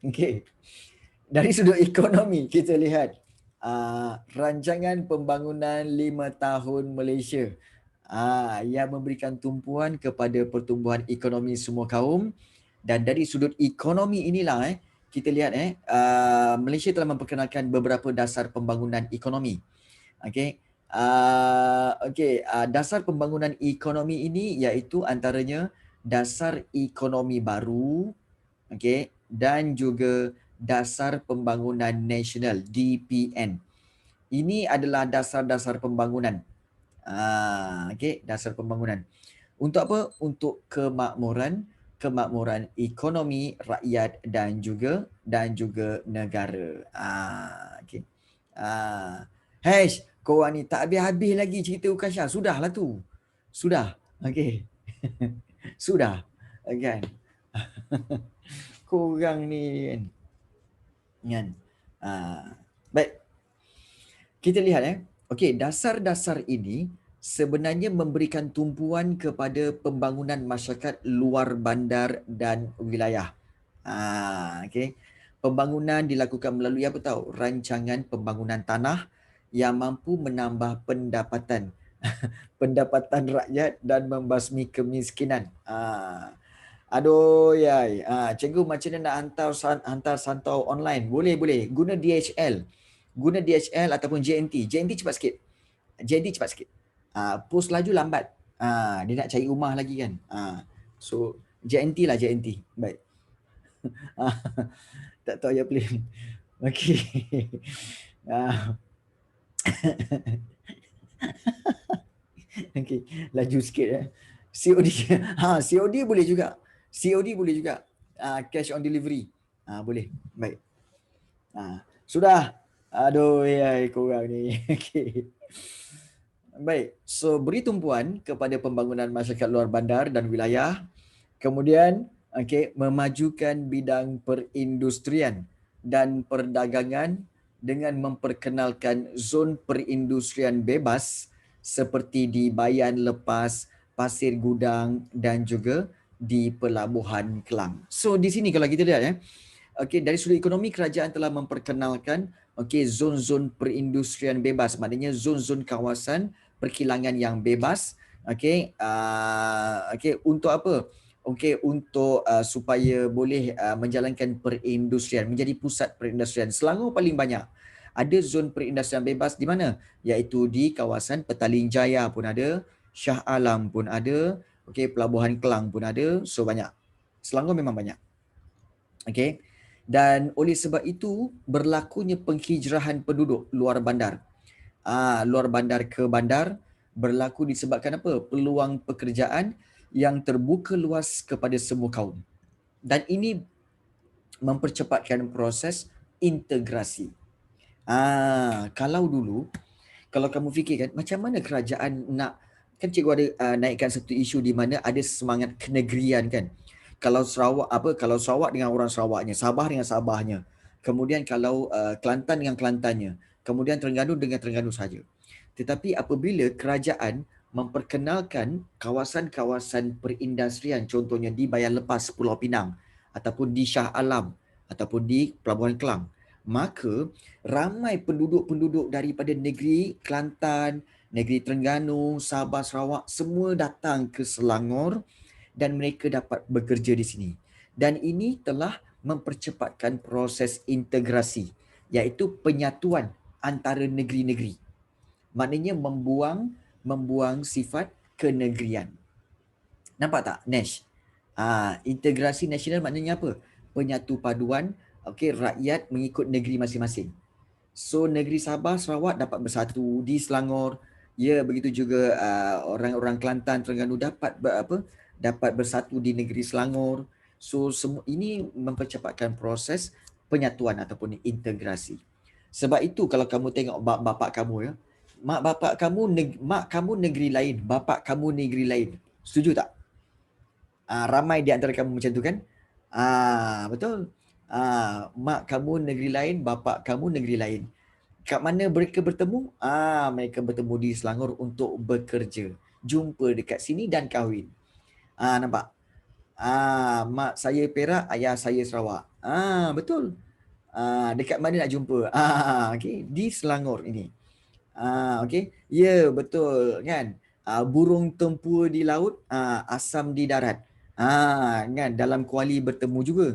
Okay. Dari sudut ekonomi kita lihat rancangan pembangunan 5 tahun Malaysia yang memberikan tumpuan kepada pertumbuhan ekonomi semua kaum. Dan dari sudut ekonomi inilah kita lihat Malaysia telah memperkenalkan beberapa dasar pembangunan ekonomi. Okey. Dasar pembangunan ekonomi ini iaitu antaranya dasar ekonomi baru, okey, dan juga dasar pembangunan nasional DPN. Ini adalah dasar-dasar pembangunan. Okey, dasar pembangunan. Untuk apa? Untuk kemakmuran ekonomi rakyat dan juga negara. Okey. Korang ni tak habis-habis lagi cerita Ukasha. Sudahlah tu. Sudah. Okey. Sudah. Kan? Korang ni kan. Baik. Kita lihat okey, dasar-dasar ini sebenarnya memberikan tumpuan kepada pembangunan masyarakat luar bandar dan wilayah. Okey. Pembangunan dilakukan melalui apa tahu? Rancangan pembangunan tanah yang mampu menambah pendapatan pendapatan rakyat dan membasmi kemiskinan. Aduh yai. Cikgu macam mana nak hantar santau online? Boleh. Guna DHL. Guna DHL ataupun JNT. JNT cepat sikit. Post laju lambat. Dia nak cari rumah lagi kan. So JNT lah JNT. Baik. Tak tahu ya play. Okey. Okey, laju sikit COD. COD boleh juga. Cash on delivery. Boleh. Baik. Sudah. Aduh ya korang ni. Okey. Baik. So beri tumpuan kepada pembangunan masyarakat luar bandar dan wilayah. Kemudian memajukan bidang perindustrian dan perdagangan dengan memperkenalkan zon perindustrian bebas seperti di Bayan Lepas, Pasir Gudang dan juga di Pelabuhan Kelang. So di sini kalau kita lihat dari sudut ekonomi kerajaan telah memperkenalkan zon-zon perindustrian bebas, maknanya zon-zon kawasan perkilangan yang bebas. Untuk apa? Untuk supaya boleh menjalankan perindustrian, menjadi pusat perindustrian. Selangor paling banyak ada zon perindustrian bebas di mana? Iaitu di kawasan Petaling Jaya pun ada, Shah Alam pun ada, Pelabuhan Kelang pun ada. So banyak. Selangor memang banyak. Dan oleh sebab itu berlakunya penghijrahan penduduk luar bandar. Luar bandar ke bandar berlaku disebabkan apa? Peluang pekerjaan yang terbuka luas kepada semua kaum. Dan ini mempercepatkan proses integrasi. Kalau dulu, kalau kamu fikirkan macam mana kerajaan nak, kan cikgu ada naikkan satu isu di mana ada semangat kenegerian kan. Kalau Sarawak dengan orang Sarawaknya, Sabah dengan Sabahnya, kemudian kalau Kelantan dengan Kelantannya, kemudian Terengganu dengan Terengganu saja. Tetapi apabila kerajaan memperkenalkan kawasan-kawasan perindustrian, contohnya di Bayan Lepas, Pulau Pinang, ataupun di Shah Alam, ataupun di Pelabuhan Kelang, maka ramai penduduk-penduduk daripada negeri Kelantan, negeri Terengganu, Sabah, Sarawak semua datang ke Selangor dan mereka dapat bekerja di sini. Dan ini telah mempercepatkan proses integrasi, iaitu penyatuan antara negeri-negeri. Maknanya membuang sifat kenegerian. Nampak tak, Nash? Integrasi nasional maknanya apa? Penyatu paduan rakyat mengikut negeri masing-masing. So negeri Sabah, Sarawak dapat bersatu di Selangor. Ya, begitu juga orang-orang Kelantan, Terengganu dapat bersatu di negeri Selangor. So semua ini mempercepatkan proses penyatuan ataupun integrasi. Sebab itu kalau kamu tengok bapak kamu mak kamu negeri lain, bapak kamu negeri lain. Setuju tak? Ramai di antara kamu macam tu kan? Betul. Mak kamu negeri lain, bapak kamu negeri lain. Kat mana mereka bertemu? Mereka bertemu di Selangor untuk bekerja. Jumpa dekat sini dan kahwin. Nampak? Mak saya Perak, ayah saya Sarawak. Betul. Dekat mana nak jumpa? Okay. Di Selangor ini. Okay. Ya, betul kan? Burung tempur di laut, asam di darat. Kan? Dalam kuali bertemu juga.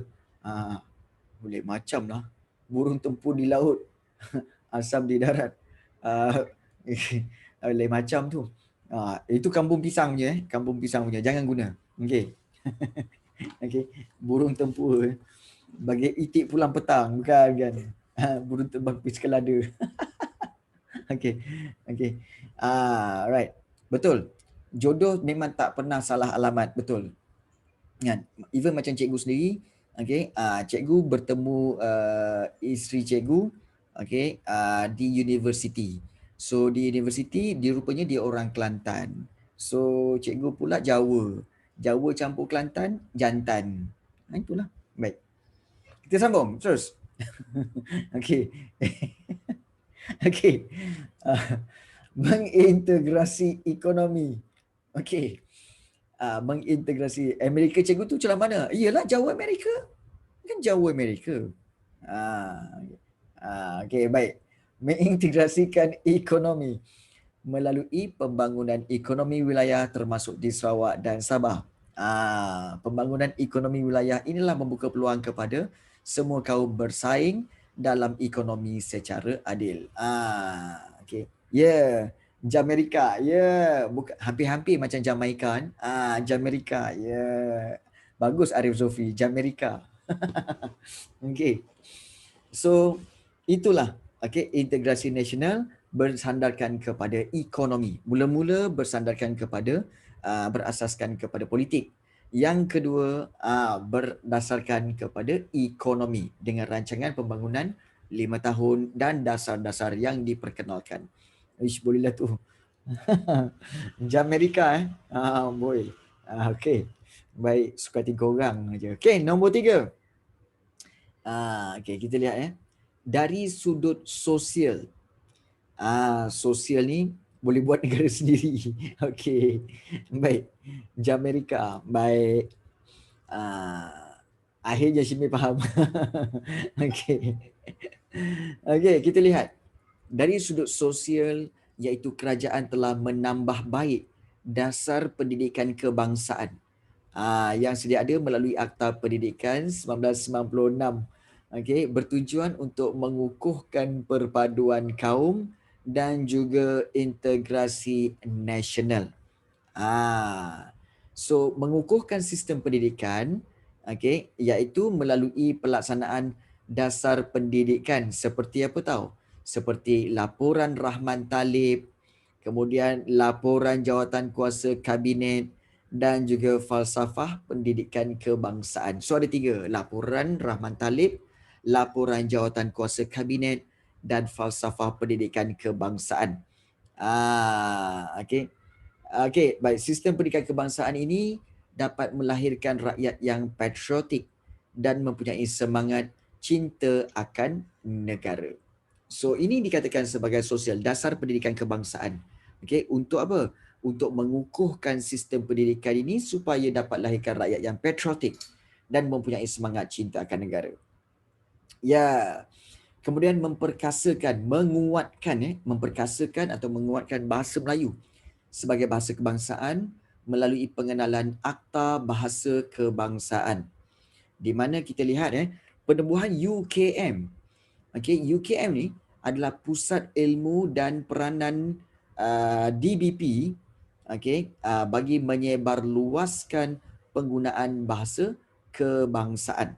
Boleh macam lah. Burung tempur di laut, asam di darat. Lain macam tu. Itu kampung pisang punya. Kampung pisang punya. Jangan guna. Okay. Okay. Burung tempur. Bagi itik pulang petang. Bukan kan. Burung terbang pergi sekelada. Okay. Okay. Right. Betul. Jodoh memang tak pernah salah alamat. Betul. Kan? Even macam cikgu sendiri, okay, cikgu bertemu isteri cikgu, okay, di universiti. So di universiti dia rupanya dia orang Kelantan. So cikgu pula Jawa. Jawa campur Kelantan, jantan. Itulah. Baik. Kita sambung terus. Okay. Okay. Mengintegrasi ekonomi. Okay. Mengintegrasi Amerika, cikgu tu celah mana? Iyalah Jawa Amerika. Kan Jawa Amerika. Okay, baik. Mengintegrasikan ekonomi melalui pembangunan ekonomi wilayah termasuk di Sarawak dan Sabah. Pembangunan ekonomi wilayah inilah membuka peluang kepada semua kaum bersaing dalam ekonomi secara adil. Okay. Yeah. Jamaika, bukan hampir-hampir macam Jamaika kan. Jamaika, bagus Arif Zofi, Jamaika. Okay. So itulah, okay, integrasi nasional bersandarkan kepada ekonomi. Mula-mula bersandarkan kepada berasaskan kepada politik. Yang kedua, berdasarkan kepada ekonomi dengan rancangan pembangunan 5 tahun dan dasar-dasar yang diperkenalkan. Bolehlah tu. Jamaika boleh. Okay. Baik, suka hati korang aja. Okay, nombor 3. Okay, kita lihat dari sudut sosial. Sosial ni boleh buat negara sendiri. Okay. Baik. Jamaika. Baik. Akhirnya Syimi faham. Okay. Okay, kita lihat. Dari sudut sosial, iaitu kerajaan telah menambah baik dasar pendidikan kebangsaan yang sedia ada melalui Akta Pendidikan 1996, okay, bertujuan untuk mengukuhkan perpaduan kaum dan juga integrasi nasional. So mengukuhkan sistem pendidikan, okay, iaitu melalui pelaksanaan dasar pendidikan seperti apa tahu? Seperti laporan Rahman Talib, kemudian laporan jawatan kuasa kabinet dan juga falsafah pendidikan kebangsaan. So ada 3, laporan Rahman Talib, laporan jawatan kuasa kabinet dan falsafah pendidikan kebangsaan. Okay. Okay, baik. Sistem pendidikan kebangsaan ini dapat melahirkan rakyat yang patriotik dan mempunyai semangat cinta akan negara. So ini dikatakan sebagai sosial, dasar pendidikan kebangsaan. Okay, untuk apa? Untuk mengukuhkan sistem pendidikan ini supaya dapat lahirkan rakyat yang patriotik dan mempunyai semangat cinta akan negara. Kemudian memperkasakan atau menguatkan bahasa Melayu sebagai bahasa kebangsaan melalui pengenalan Akta Bahasa Kebangsaan. Di mana kita lihat penubuhan UKM. Okay, UKM ni adalah Pusat Ilmu dan Peranan DBP, okay, bagi menyebarluaskan penggunaan bahasa kebangsaan.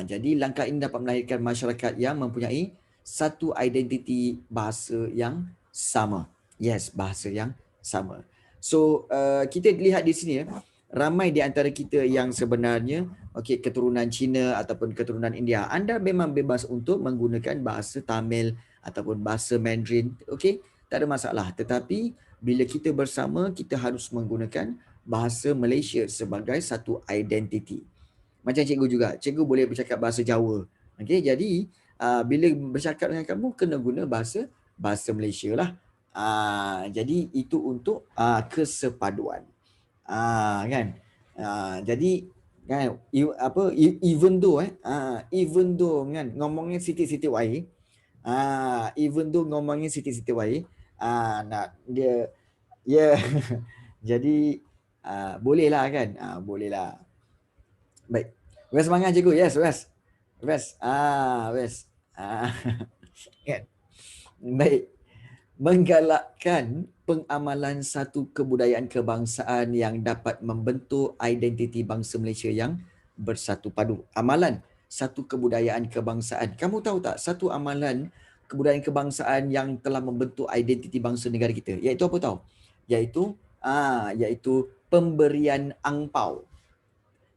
Jadi langkah ini dapat melahirkan masyarakat yang mempunyai satu identiti bahasa yang sama. Yes, bahasa yang sama. So kita lihat di sini ramai di antara kita yang sebenarnya keturunan Cina ataupun keturunan India. Anda memang bebas untuk menggunakan bahasa Tamil ataupun bahasa Mandarin. Tak ada masalah. Tetapi bila kita bersama, kita harus menggunakan bahasa Malaysia sebagai satu identiti. Macam cikgu juga. Cikgu boleh bercakap bahasa Jawa. Jadi bila bercakap dengan kamu kena guna bahasa Malaysia lah. Jadi itu untuk kesepaduan. Kan. Jadi kan even though kan ngomongin sitik-sitik wae, even though ngomongin sitik-sitik wae, nak dia jadi boleh lah kan. Boleh lah. Baik. Wes semangat cikgu. Yes, Wes. Wes. Kan. Baik. Menggalakkan pengamalan satu kebudayaan kebangsaan yang dapat membentuk identiti bangsa Malaysia yang bersatu padu. Amalan satu kebudayaan kebangsaan. Kamu tahu tak satu amalan kebudayaan kebangsaan yang telah membentuk identiti bangsa negara kita? Iaitu apa tahu? Iaitu pemberian angpau.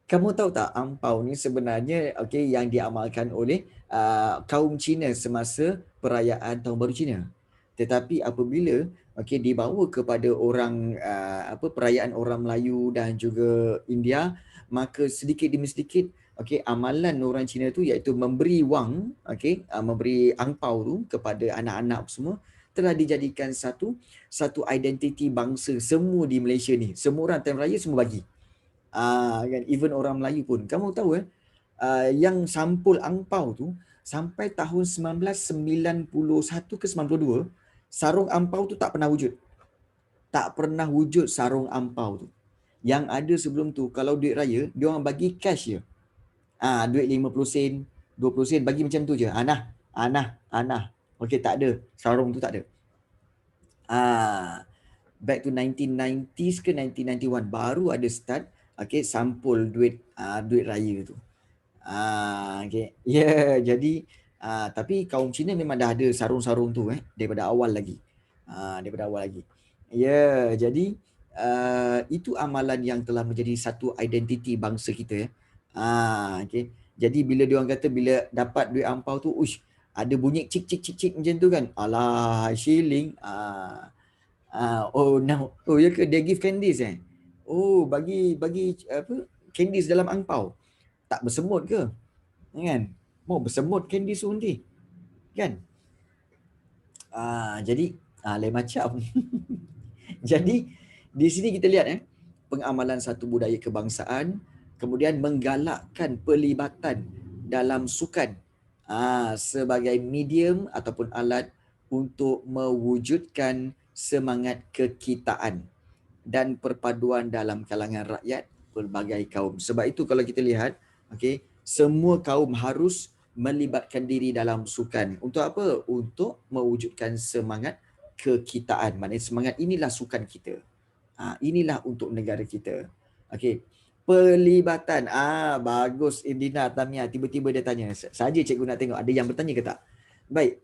Kamu tahu tak angpau ni sebenarnya yang diamalkan oleh kaum Cina semasa perayaan Tahun Baru Cina. Tetapi apabila dibawa kepada orang perayaan orang Melayu dan juga India, maka sedikit demi sedikit amalan orang Cina tu iaitu memberi wang, memberi angpau tu kepada anak-anak semua telah dijadikan satu identiti bangsa semua di Malaysia ni. Semua orang time raya semua bagi. Kan even orang Melayu pun. Kamu tahu yang sampul angpau tu sampai tahun 1991 ke 92, sarung ampau tu tak pernah wujud. Tak pernah wujud sarung ampau tu. Yang ada sebelum tu, kalau duit raya, dia orang bagi cash je. Duit 50 sen, 20 sen, bagi macam tu je. Nah. Okey, tak ada. Sarung tu tak ada. Back to 1990s ke 1991, baru ada start sampul duit raya tu. Jadi tapi kaum Cina memang dah ada sarung-sarung tu daripada awal lagi. Jadi itu amalan yang telah menjadi satu identiti bangsa kita. Jadi bila dia orang kata bila dapat duit ampau tu, ada bunyi cik macam tu kan. Alah, shilling. Ya ke dia give candies bagi candies dalam angpau. Tak bersemut ke? Kan? Mau bersemut candies tu nanti. Kan? Jadi lain macam. Jadi di sini kita lihat pengamalan satu budaya kebangsaan, kemudian menggalakkan pelibatan dalam sukan sebagai medium ataupun alat untuk mewujudkan semangat kekitaan dan perpaduan dalam kalangan rakyat pelbagai kaum. Sebab itu kalau kita lihat, semua kaum harus melibatkan diri dalam sukan. Untuk apa? Untuk mewujudkan semangat kekitaan. Maknanya semangat inilah sukan kita. Inilah untuk negara kita. Pelibatan. Bagus Indina Tamia. Tiba-tiba dia tanya. Saja cikgu nak tengok ada yang bertanya ke tak? Baik.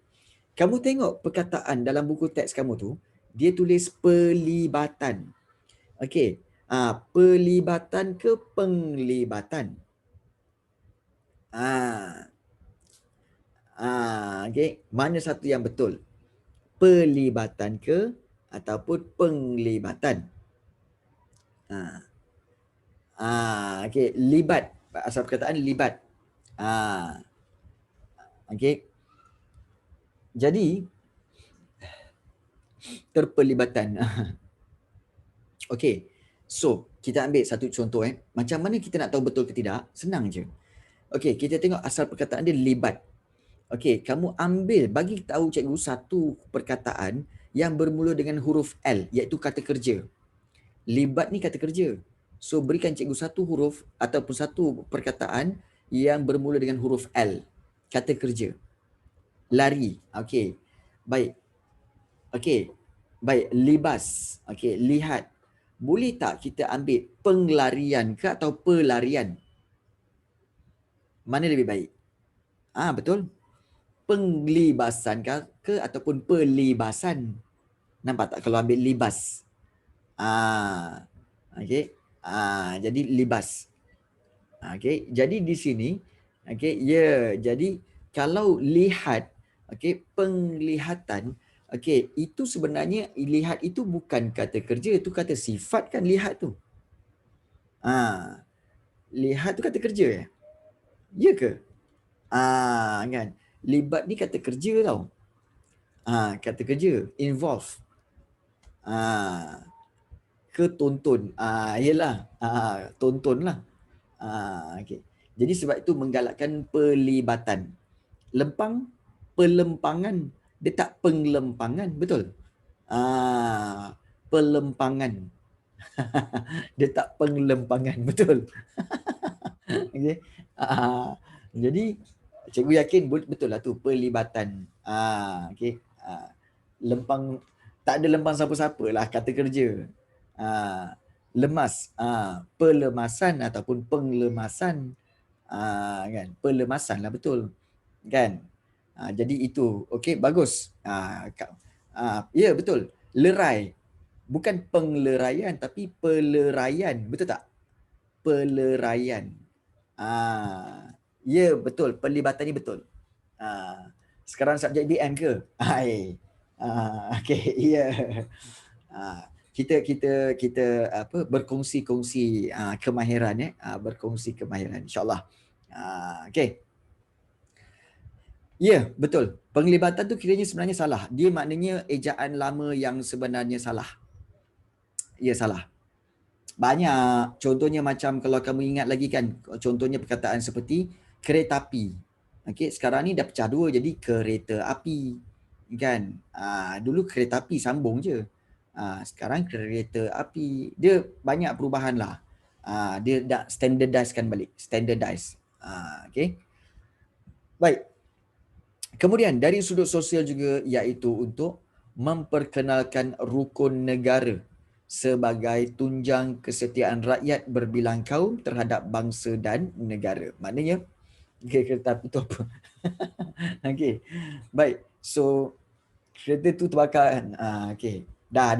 Kamu tengok perkataan dalam buku teks kamu tu, dia tulis pelibatan. Pelibatan ke penglibatan? Mana satu yang betul? Pelibatan ke ataupun penglibatan? Libat. Asal perkataan libat. Jadi terpelibatan. So kita ambil satu contoh macam mana kita nak tahu betul ke tidak? Senang je. Kita tengok asal perkataan dia libat. Kamu ambil, bagi tahu cikgu satu perkataan yang bermula dengan huruf L, iaitu kata kerja. Libat ni kata kerja. So berikan cikgu satu huruf ataupun satu perkataan yang bermula dengan huruf L, kata kerja. Lari. Baik. Baik, libas. Lihat. Boleh tak kita ambil penglarian ke atau pelarian? Mana lebih baik? Betul. Penglibasan ke ataupun pelibasan? Nampak tak kalau ambil libas? Jadi libas. Jadi di sini jadi kalau lihat penglihatan itu sebenarnya lihat itu bukan kata kerja, itu kata sifat kan lihat tu. Lihat tu kata kerja ya ke? Kan. Libat ni kata kerja tau. Kata kerja, involve. Ketonton. Yelah. Tonton lah. Okay. Jadi sebab itu menggalakkan pelibatan. Lempang, pelempangan. Dia tak penglempangan, betul? Pelempangan. Dia tak penglempangan, betul? Okay. Jadi cikgu yakin betul lah tu pelibatan. Okay. Lempang, tak ada lempang siapa-siapa lah kata kerja. Lemas, pelemasan ataupun penglemasan, kan? Pelemasan lah, betul kan? Jadi itu okey, bagus. Ya, betul, lerai, bukan pengleraian tapi peleraian, betul tak? Peleraian. Ya, betul, pelibatan ni betul. Sekarang subjek BM ke? Okey, ya. Kita apa, berkongsi-kongsi kemahiran, berkongsi kemahiran, insyaallah. Okey. Ya, betul. Penglibatan tu kiranya sebenarnya salah. Dia maknanya ejaan lama yang sebenarnya salah. Ya, salah. Banyak. Contohnya macam kalau kamu ingat lagi kan, contohnya perkataan seperti kereta api. Okey, sekarang ni dah pecah dua jadi kereta api. Kan? Dulu kereta api sambung je. Sekarang kereta api. Dia banyak perubahan lah. Dia dah standardizekan balik. Standardize. Okey. Baik. Kemudian dari sudut sosial juga, iaitu untuk memperkenalkan rukun negara sebagai tunjang kesetiaan rakyat berbilang kaum terhadap bangsa dan negara. Maknanya kereta api tu apa? Okey. Baik. So kereta tu terbakar kan. Okey. Dah.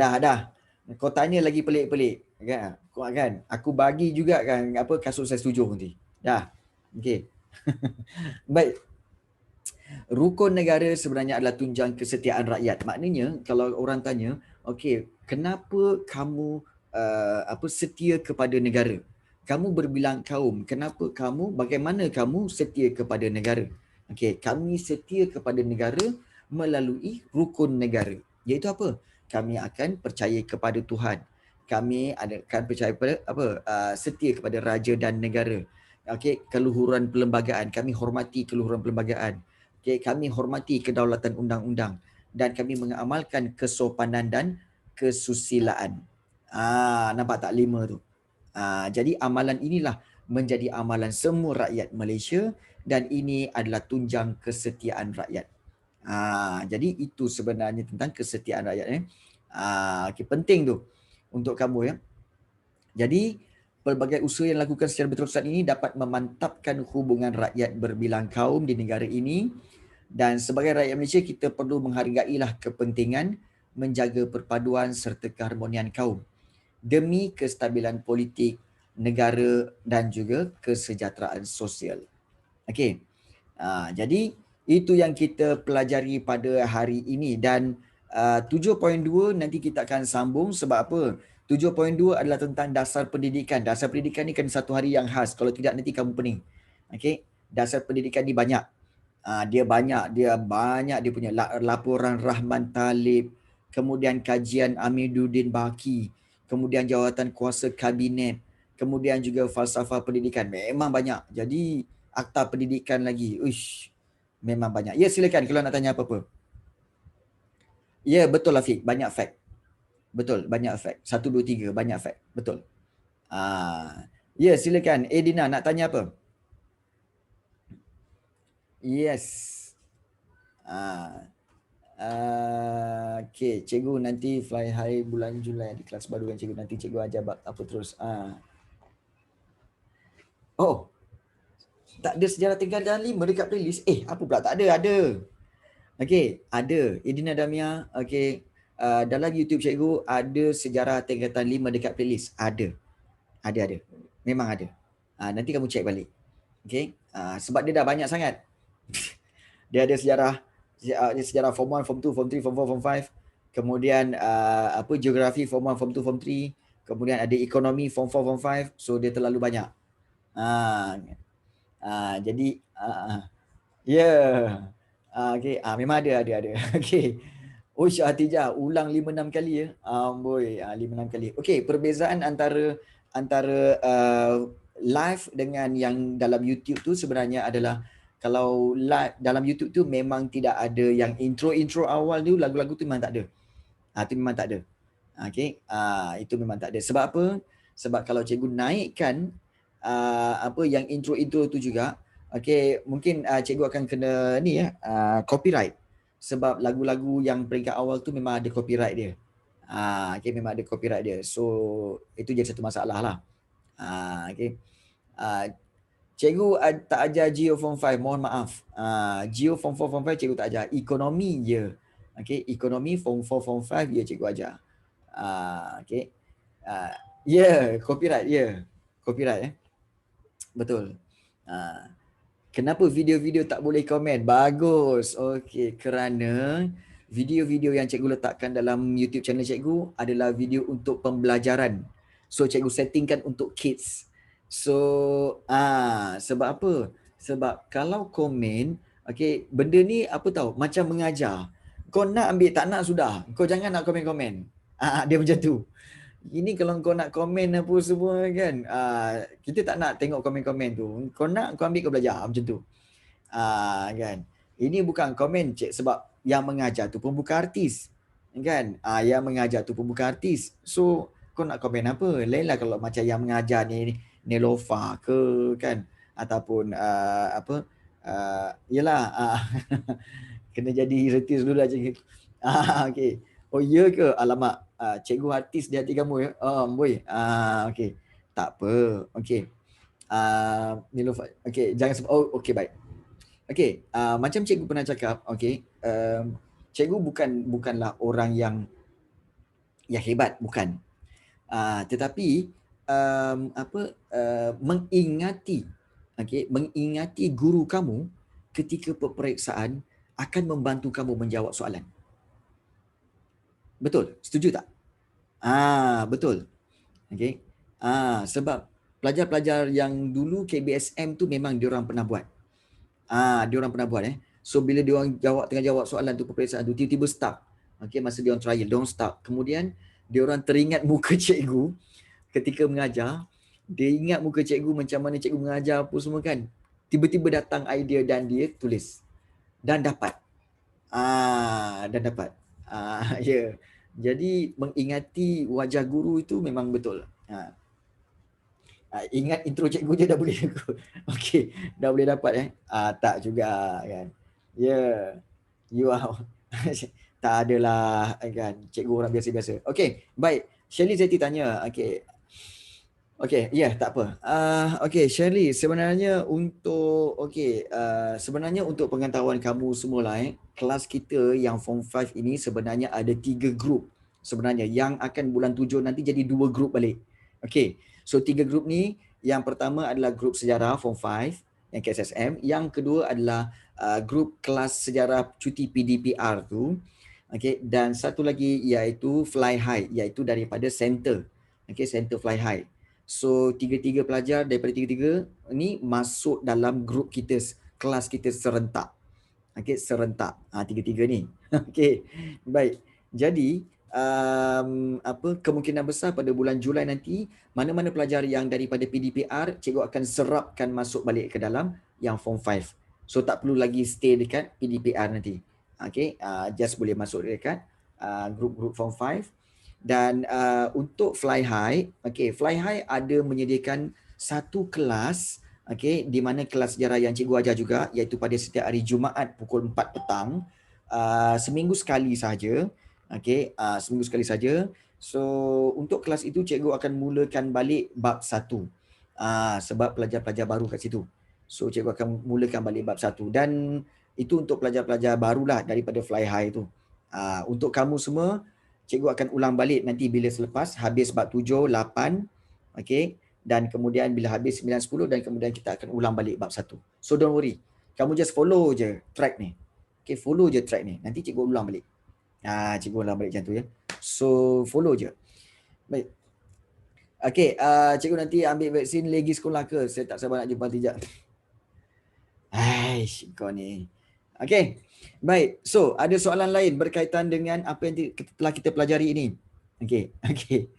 Kau tanya lagi pelik-pelik kan? Kan? Aku bagi juga kan apa kasut saya setuju nanti. Dah. Okey. Baik. Rukun negara sebenarnya adalah tunjang kesetiaan rakyat. Maknanya kalau orang tanya, okey, kenapa kamu setia kepada negara? Kamu berbilang kaum, kenapa kamu, bagaimana kamu setia kepada negara? Okey, kami setia kepada negara melalui rukun negara. Iaitu apa? Kami akan percaya kepada Tuhan. Kami akan percaya kepada setia kepada raja dan negara. Okey, keluhuran perlembagaan, kami hormati keluhuran perlembagaan. Okay, kami hormati kedaulatan undang-undang dan kami mengamalkan kesopanan dan kesusilaan. Nampak tak 5 tu? Jadi amalan inilah menjadi amalan semua rakyat Malaysia dan ini adalah tunjang kesetiaan rakyat. Jadi itu sebenarnya tentang kesetiaan rakyat. Okay, penting tu untuk kamu ya. Jadi pelbagai usaha yang dilakukan secara berterusan ini dapat memantapkan hubungan rakyat berbilang kaum di negara ini. Dan sebagai rakyat Malaysia, kita perlu menghargailah kepentingan menjaga perpaduan serta keharmonian kaum demi kestabilan politik, negara dan juga kesejahteraan sosial. Okey. Jadi itu yang kita pelajari pada hari ini dan 7.2 nanti kita akan sambung sebab apa? 7.2 adalah tentang dasar pendidikan. Dasar pendidikan ni kena satu hari yang khas. Kalau tidak nanti kamu pening. Okey. Dasar pendidikan ni banyak. Dia banyak dia punya laporan Rahman Talib, kemudian kajian Amiduddin Baki, kemudian jawatan kuasa kabinet, kemudian juga falsafah pendidikan. Memang banyak. Jadi akta pendidikan lagi. Uish, memang banyak. Ya, silakan kalau nak tanya apa-apa. Ya, betul Afiq, banyak fact. Betul, banyak fact. 1 2 3 banyak fact. Betul. Ya, silakan. Dina nak tanya apa? Yes. Okay, cikgu nanti fly high bulan Julai di kelas baru yang cikgu nanti cikgu ajar apa terus. Oh, tak ada sejarah tingkatan 5 dekat playlist. Apa pula tak ada? Ada. Okay, ada. Edina Damia, okay. Dalam YouTube cikgu ada sejarah tingkatan 5 dekat playlist. Ada. Memang ada. Nanti kamu cek balik. Okay. Sebab dia dah banyak sangat. Dia ada sejarah form 1, form 2, form 3, form 4, form 5. Kemudian geografi form 1, form 2, form 3. Kemudian ada ekonomi form 4, form 5. So dia terlalu banyak. Jadi ya. Okey, memang ada. Okey. Oh, Syah Hatijah ulang 5-6 kali ya. Amboi, 5-6 kali. Okey, perbezaan antara live dengan yang dalam YouTube tu sebenarnya adalah kalau live dalam YouTube tu memang tidak ada yang intro awal tu, lagu-lagu tu memang tak ada. Itu memang tak ada. Okey, itu memang tak ada. Sebab apa? Sebab kalau cikgu naikkan apa yang intro tu juga, okey, mungkin cikgu akan kena ni ya, copyright. Sebab lagu-lagu yang peringkat awal tu memang ada copyright dia. Okey, memang ada copyright dia. So itu jadi satu masalah lah. Okey. Cikgu tak ajar Geo Form 5, mohon maaf. Geo Form 4, Form 5 cikgu tak ajar. Ekonomi je. Okey, ekonomi Form 4, Form 5 je cikgu ajar. Okey. Copyright, copyright betul. Kenapa video-video tak boleh komen? Bagus. Okey, kerana video-video yang cikgu letakkan dalam YouTube channel cikgu adalah video untuk pembelajaran. So cikgu settingkan untuk kids. So sebab apa? Sebab kalau komen, okey, benda ni apa tahu, macam mengajar. Kau nak ambil tak nak sudah. Kau jangan nak komen-komen. Dia macam tu. Ini kalau kau nak komen apa semua kan, kita tak nak tengok komen-komen tu. Kau nak, kau ambil, kau belajar macam tu. Kan. Ini bukan komen cik, sebab yang mengajar tu pun bukan artis. Kan? Yang mengajar tu pun bukan artis. So kau nak komen apa? Lainlah kalau macam yang mengajar ni Nelofa ke kan, ataupun apa? Yalah kena jadi artis dulu lah cikgu. Okey. Oh ya ke? Alamak. Cikgu artis di hati kamu ya. Boy. Okey. Tak apa. Okey. Nilofa. Okey, jangan sebut. Oh, okey, baik. Okey, macam cikgu pernah cakap, okey, cikgu bukanlah orang yang hebat, bukan. Tetapi mengingati, okey, mengingati guru kamu ketika peperiksaan akan membantu kamu menjawab soalan. Betul? Setuju tak? Betul. Okey. Sebab pelajar-pelajar yang dulu KBSM tu memang diorang pernah buat. Diorang pernah buat So bila diorang tengah jawab soalan tu, peperiksaan tu, tiba-tiba stuck. Okey, masa diorang trial, diorang stuck. Kemudian diorang teringat muka cikgu ketika mengajar. Dia ingat muka cikgu macam mana cikgu mengajar apa semua kan. Tiba-tiba datang idea dan dia tulis. Dan dapat. Dan dapat. Ya. Jadi mengingati wajah guru itu memang betul. Ingat intro cikgu je dah boleh. Okey, dah boleh dapat tak juga kan. Ya. You are tak adalah kan, cikgu orang biasa-biasa. Okey, baik. Shirley Zeti tanya. Okey. Okey, ya, tak apa. Okey, Shirley, sebenarnya untuk sebenarnya untuk pengetahuan kamu semualah kelas kita yang Form 5 ini sebenarnya ada 3 grup. Sebenarnya yang akan bulan 7 nanti jadi 2 grup balik. Okey. So 3 grup ni, yang pertama adalah grup sejarah Form 5 yang KSSM, yang kedua adalah grup kelas sejarah cuti PDPR tu. Okey, dan satu lagi iaitu Fly High, iaitu daripada center. Okey, center Fly High. So tiga-tiga pelajar daripada tiga-tiga ni masuk dalam grup kita, kelas kita serentak. Okey, serentak. Tiga-tiga ni. Okey. Baik. Jadi kemungkinan besar pada bulan Julai nanti, mana-mana pelajar yang daripada PDPR, cikgu akan serapkan masuk balik ke dalam yang Form 5. So tak perlu lagi stay dekat PDPR nanti. Okey, just boleh masuk dekat grup-grup Form 5. Dan untuk Fly High, okey, Fly High ada menyediakan satu kelas, okey, di mana kelas sejarah yang cikgu ajar juga, iaitu pada setiap hari Jumaat pukul 4 petang, seminggu sekali saja. Okey, seminggu sekali saja. So untuk kelas itu cikgu akan mulakan balik bab 1. Sebab pelajar-pelajar baru kat situ. So cikgu akan mulakan balik bab 1, dan itu untuk pelajar-pelajar barulah daripada Fly High tu. Untuk kamu semua, cikgu akan ulang balik nanti bila selepas habis bab 7, 8, okey, dan kemudian bila habis 9, 10, dan kemudian kita akan ulang balik bab 1. So don't worry. Kamu just follow je track ni. Okey, follow je track ni. Nanti cikgu ulang balik. Cikgu ulang balik macam tu ya. So follow je. Baik. Okey, cikgu nanti ambil vaksin lagi sekolah ke? Saya tak sabar nak jumpa Tijak. Aish, kau ni. Okey. Baik. So, ada soalan lain berkaitan dengan apa yang telah kita pelajari ini. Okey. Okey.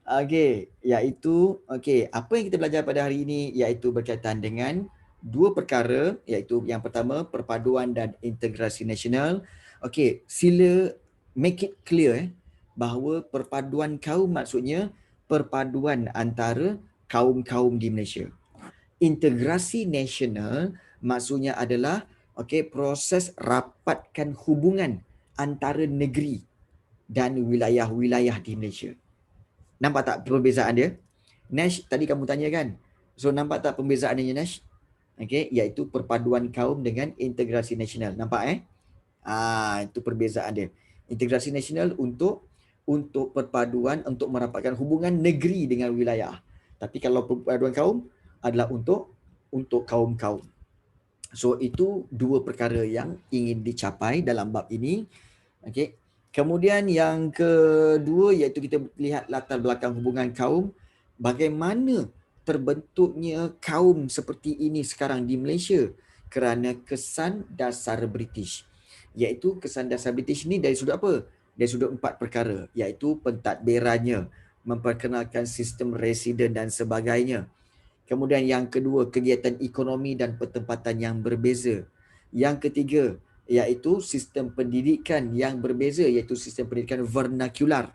Okey, iaitu apa yang kita belajar pada hari ini iaitu berkaitan dengan dua perkara, iaitu yang pertama perpaduan dan integrasi nasional. Okey, sila make it clear bahawa perpaduan kaum maksudnya perpaduan antara kaum-kaum di Malaysia. Integrasi nasional maksudnya adalah proses rapatkan hubungan antara negeri dan wilayah-wilayah di Malaysia. Nampak tak perbezaan dia? Nash, tadi kamu tanya kan? So nampak tak perbezaan dia, Nash? Iaitu perpaduan kaum dengan integrasi nasional. Nampak itu perbezaan dia. Integrasi nasional untuk perpaduan, untuk merapatkan hubungan negeri dengan wilayah. Tapi kalau perpaduan kaum adalah untuk kaum-kaum. So itu dua perkara yang ingin dicapai dalam bab ini. Okey. Kemudian yang kedua iaitu kita lihat latar belakang hubungan kaum, bagaimana terbentuknya kaum seperti ini sekarang di Malaysia kerana kesan dasar British. Iaitu kesan dasar British ni dari sudut apa? Dari sudut 4 perkara, iaitu pentadbirannya, memperkenalkan sistem residen dan sebagainya. Kemudian yang kedua, kegiatan ekonomi dan pertempatan yang berbeza. Yang ketiga, iaitu sistem pendidikan yang berbeza, iaitu sistem pendidikan vernakular.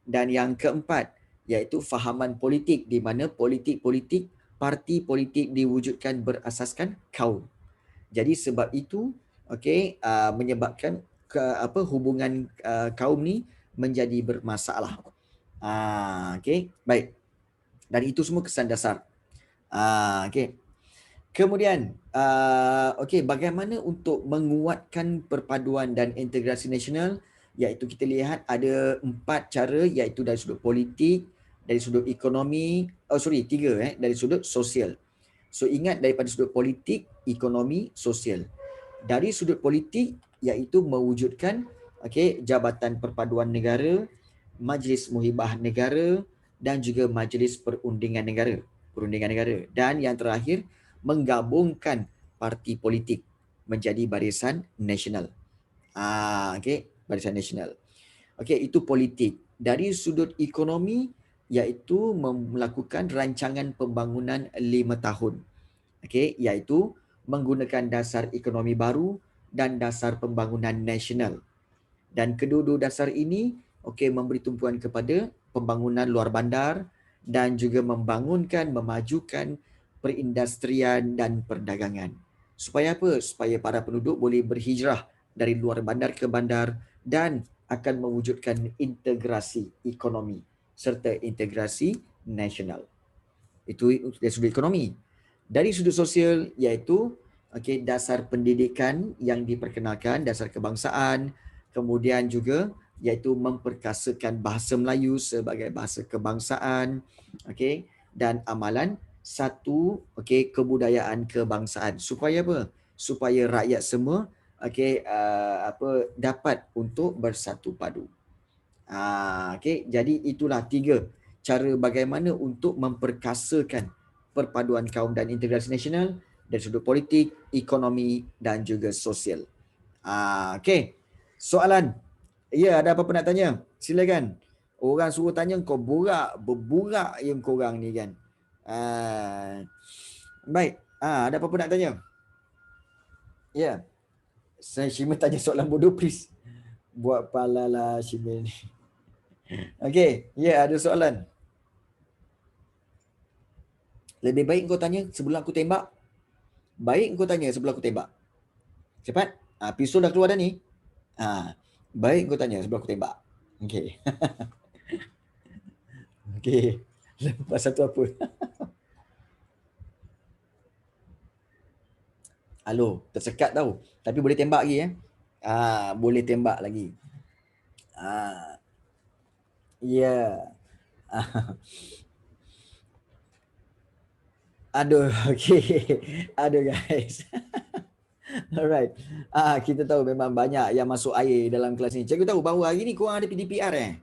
Dan yang keempat, iaitu fahaman politik, di mana politik-politik, parti politik diwujudkan berasaskan kaum. Jadi sebab itu menyebabkan hubungan kaum ni menjadi bermasalah. Baik. Dan itu semua kesan dasar. Kemudian, bagaimana untuk menguatkan perpaduan dan integrasi nasional? Iaitu kita lihat ada 4 cara, iaitu dari sudut politik, dari sudut ekonomi, dari sudut sosial. So ingat daripada sudut politik, ekonomi, sosial. Dari sudut politik, iaitu mewujudkan Jabatan Perpaduan Negara, Majlis Muhibah Negara dan juga Majlis Perundingan Negara. Dan yang terakhir, menggabungkan parti politik menjadi barisan nasional. Barisan nasional. Itu politik. Dari sudut ekonomi, iaitu melakukan rancangan pembangunan 5 tahun. Iaitu menggunakan dasar ekonomi baru dan dasar pembangunan nasional. Dan kedua-dua dasar ini memberi tumpuan kepada pembangunan luar bandar dan juga memajukan perindustrian dan perdagangan. Supaya apa? Supaya para penduduk boleh berhijrah dari luar bandar ke bandar dan akan mewujudkan integrasi ekonomi serta integrasi nasional. Itu dari sudut ekonomi. Dari sudut sosial, iaitu dasar pendidikan yang diperkenalkan, dasar kebangsaan, kemudian juga iaitu memperkasakan bahasa Melayu sebagai bahasa kebangsaan, dan amalan satu kebudayaan kebangsaan. Supaya apa? Supaya rakyat semua dapat untuk bersatu padu. Jadi itulah 3 cara bagaimana untuk memperkasakan perpaduan kaum dan integrasi nasional dari sudut politik, ekonomi dan juga sosial. Soalan. Ya, ada apa-apa nak tanya? Silakan. Orang suruh tanya kau berburak yang korang ni kan. Baik. Ada apa-apa nak tanya? Ya. Saya Shimon tanya soalan bodoh, please. Buat palalah Shimon. Okey. Ya, ada soalan. Lebih baik kau tanya sebelum aku tembak. Baik kau tanya sebelum aku tembak. Cepat. Pistol dah keluar dah ni. Baik kau tanya sebelum aku tembak. Okey. Okey. Lepas satu apa? Halo, tersekat tau. Tapi boleh tembak lagi boleh tembak lagi. Ya. Aduh, okey. Aduh guys. Alright. Kita tahu memang banyak yang masuk air dalam kelas ni. Cikgu tahu bahawa hari ni korang ada PDPR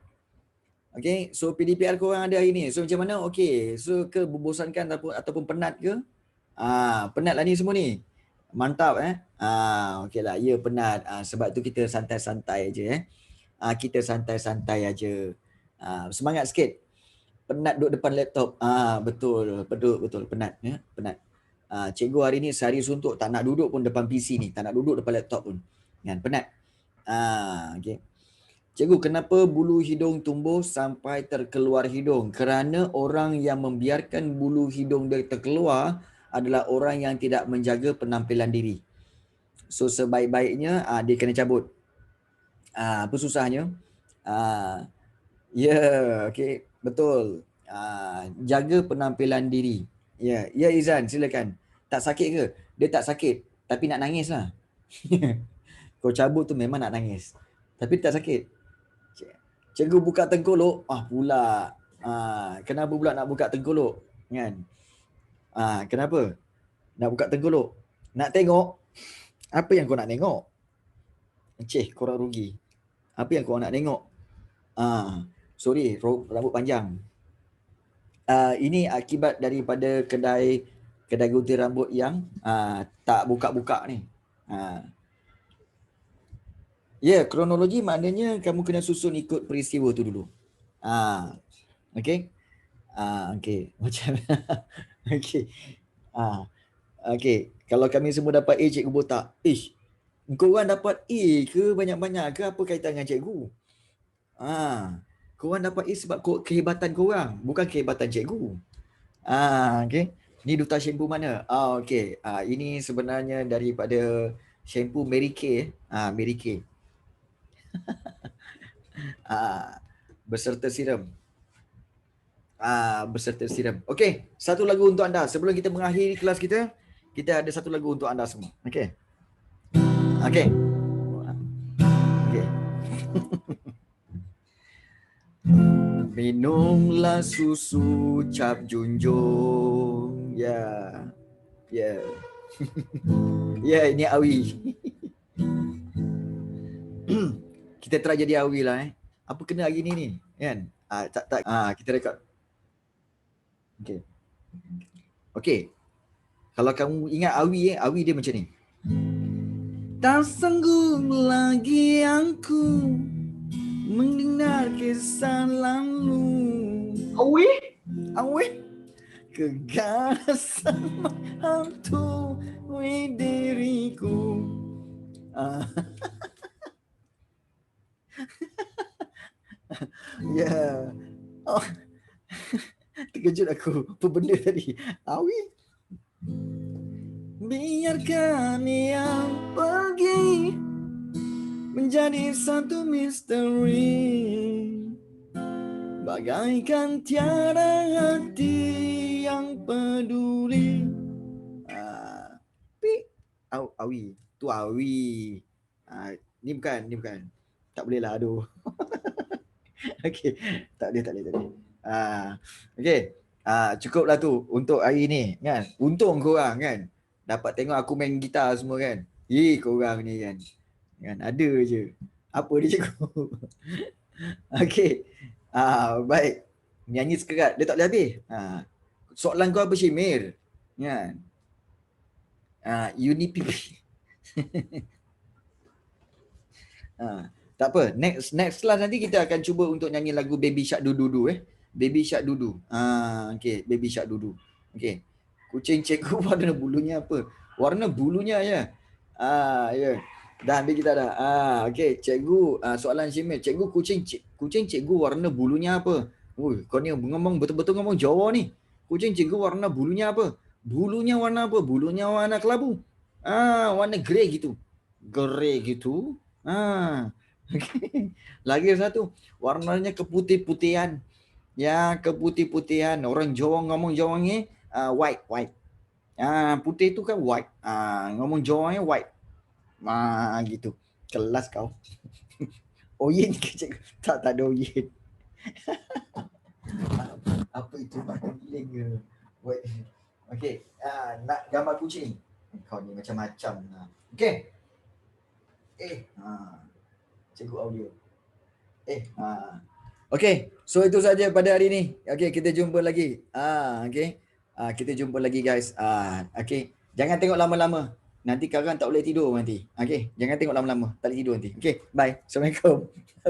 Okay, so PDPR korang ada hari ni. So macam mana? Okay, so ke berbosankan ataupun penat ke? Penat lah ni semua ni. Mantap okeylah. Ya penat. Sebab tu kita santai-santai aje kita santai-santai aja. Semangat sikit. Penat duduk depan laptop. Betul penat penat. Cikgu hari ni sehari suntuk tak nak duduk pun depan PC ni, tak nak duduk depan laptop pun. Kan penat. Okey. Cikgu, kenapa bulu hidung tumbuh sampai terkeluar hidung? Kerana orang yang membiarkan bulu hidung dia terkeluar adalah orang yang tidak menjaga penampilan diri. So sebaik-baiknya dia kena cabut. Apa susahnya? Okey, betul. Jaga penampilan diri. Ya Izan, silakan. Tak sakit ke? Dia tak sakit, tapi nak nangis lah. Kau cabut tu memang nak nangis. Tapi tak sakit. Cikgu buka tengkolok, pula. Kenapa pula nak buka tengkolok? Kan? Kenapa? Nak buka tengkolok? Nak tengok? Apa yang kau nak tengok? Cih, korang rugi. Apa yang kau nak tengok? Sorry, rambut panjang. Ini akibat daripada kedai gunting rambut yang tak buka-buka ni. Kronologi maknanya kamu kena susun ikut peristiwa tu dulu. Okey. Okey. Macam okey. Okey. Kalau kami semua dapat A, cikgu botak. Kau orang dapat A ke banyak-banyak ke, apa kaitan dengan cikgu? Korang dapat A sebab kehebatan korang, bukan kehebatan cikgu. Okey. Ni duta shampoo mana? Okey. Ini sebenarnya daripada shampoo Mary Kay. Mary Kay. Beserta siram. Beserta siram. Okey, satu lagu untuk anda. Sebelum kita mengakhiri kelas kita, kita ada satu lagu untuk anda semua. Okey. Okey. Okey. Minumlah susu cap junjung. Ya. Ini Awi. Kita try jadi Awi lah Apa kena hari ni kan? Kita rekod. Okey. Kalau kamu ingat Awi dia macam ni. Tak sanggup lagi aku mendengar kisah lalu. Awi. Keganasan menghantui diriku. Terkejut aku. Apa benda tadi? Awi. Biarkan ia pergi menjadi satu misteri, bagaikan tiada hati yang peduli. Awi. Tu Awi. Ni bukan. Tak boleh lah, aduh. Okey, tak boleh. Okey. Cukuplah tu untuk hari ni kan. Untung korang kan dapat tengok aku main gitar semua kan. Korang ni kan ada je. Apa dia cikgu? Okey. Baik. Nyanyi sekerat. Dia tak boleh habis. Soalan kau apa, Syimir? Kan? Unipp. Tak apa. Next class nanti kita akan cuba untuk nyanyi lagu Baby Shark Dudu Baby Shark Dudu. Okey, Baby Shark Dudu. Okey. Kucing cikgu warna bulunya apa? Warna bulunya ya. Dah ambil kita dah. Okey, cikgu soalan Syimir. Cikgu, kucing cikgu warna bulunya apa? Kau ni ngomong betul-betul ngomong Jawa ni. Kucing cikgu warna bulunya apa? Bulunya warna apa? Bulunya warna kelabu. Warna grey gitu. Grey gitu. Okay. Lagi satu, warnanya keputih-putihan. Ya, keputih-putihan. Orang Jawa ngomong Jawa ni white. Putih tu kan white. Ngomong Jawa ni white. Gitu. Kelas kau. Oyin ke cikgu? Tak ada oyin. Apa itu makan giling ke? Okey. Nak gambar kucing. Kau ni macam-macam. Okey. Cikgu audio. Okey, so itu saja pada hari ni. Okey, kita jumpa lagi. Okey. Kita jumpa lagi guys. Okey. Jangan tengok lama-lama. Nanti Karang tak boleh tidur nanti. Okay, jangan tengok lama-lama. Tak boleh tidur nanti. Okay, bye. Assalamualaikum.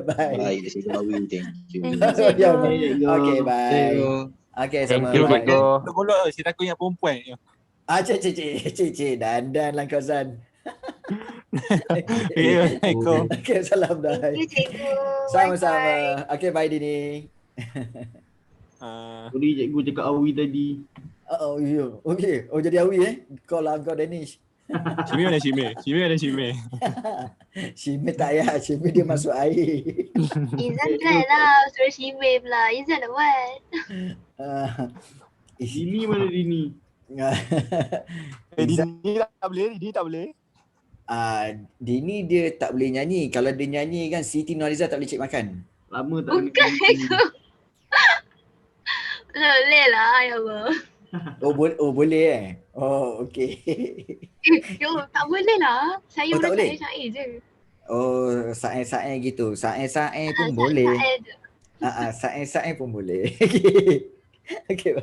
Bye. Baik, Cikgu Awi. Thank you. Thank you, cikgu. Okay, There bye. you go. Okay, Thank sama you, bye. cikgu. Bolok saya takut ingat perempuan. Cik, dandan lah kau Zan. Okay, Assalamualaikum. Okay, salam dah. Thank you, cikgu. Sama-sama. Okay, bye Dini. Sorry cikgu cakap Awi tadi. Oh, ya. Okay. Oh, jadi Awi Kau lah kau Danish. Shime mana Shime? Shime mana Shime? Shime tak payah. Shime dia masuk air. Izan try lah. Suruh Shime pula. Izan nak buat. Dini mana Dini? Dini tak boleh, Dini tak boleh. Dini dia tak boleh nyanyi. Kalau dia nyanyi kan Siti Nurhaliza tak boleh cik makan. Lama tak Bukan cikgu. Boleh lah, ya Allah. Oh boleh Oh okey. Yo, tak boleh lah. Saya tak boleh? syair je. Oh sae-sae gitu. Sae-sae pun boleh. Sae-sae pun boleh. Okey. Okey.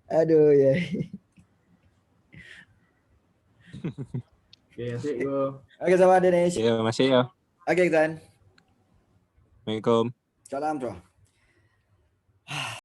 Aduh ya. Okay, cikgu. Okey sama Dinesh. Ya, masih ya. Okey Zan. Assalamualaikum. Salam tu.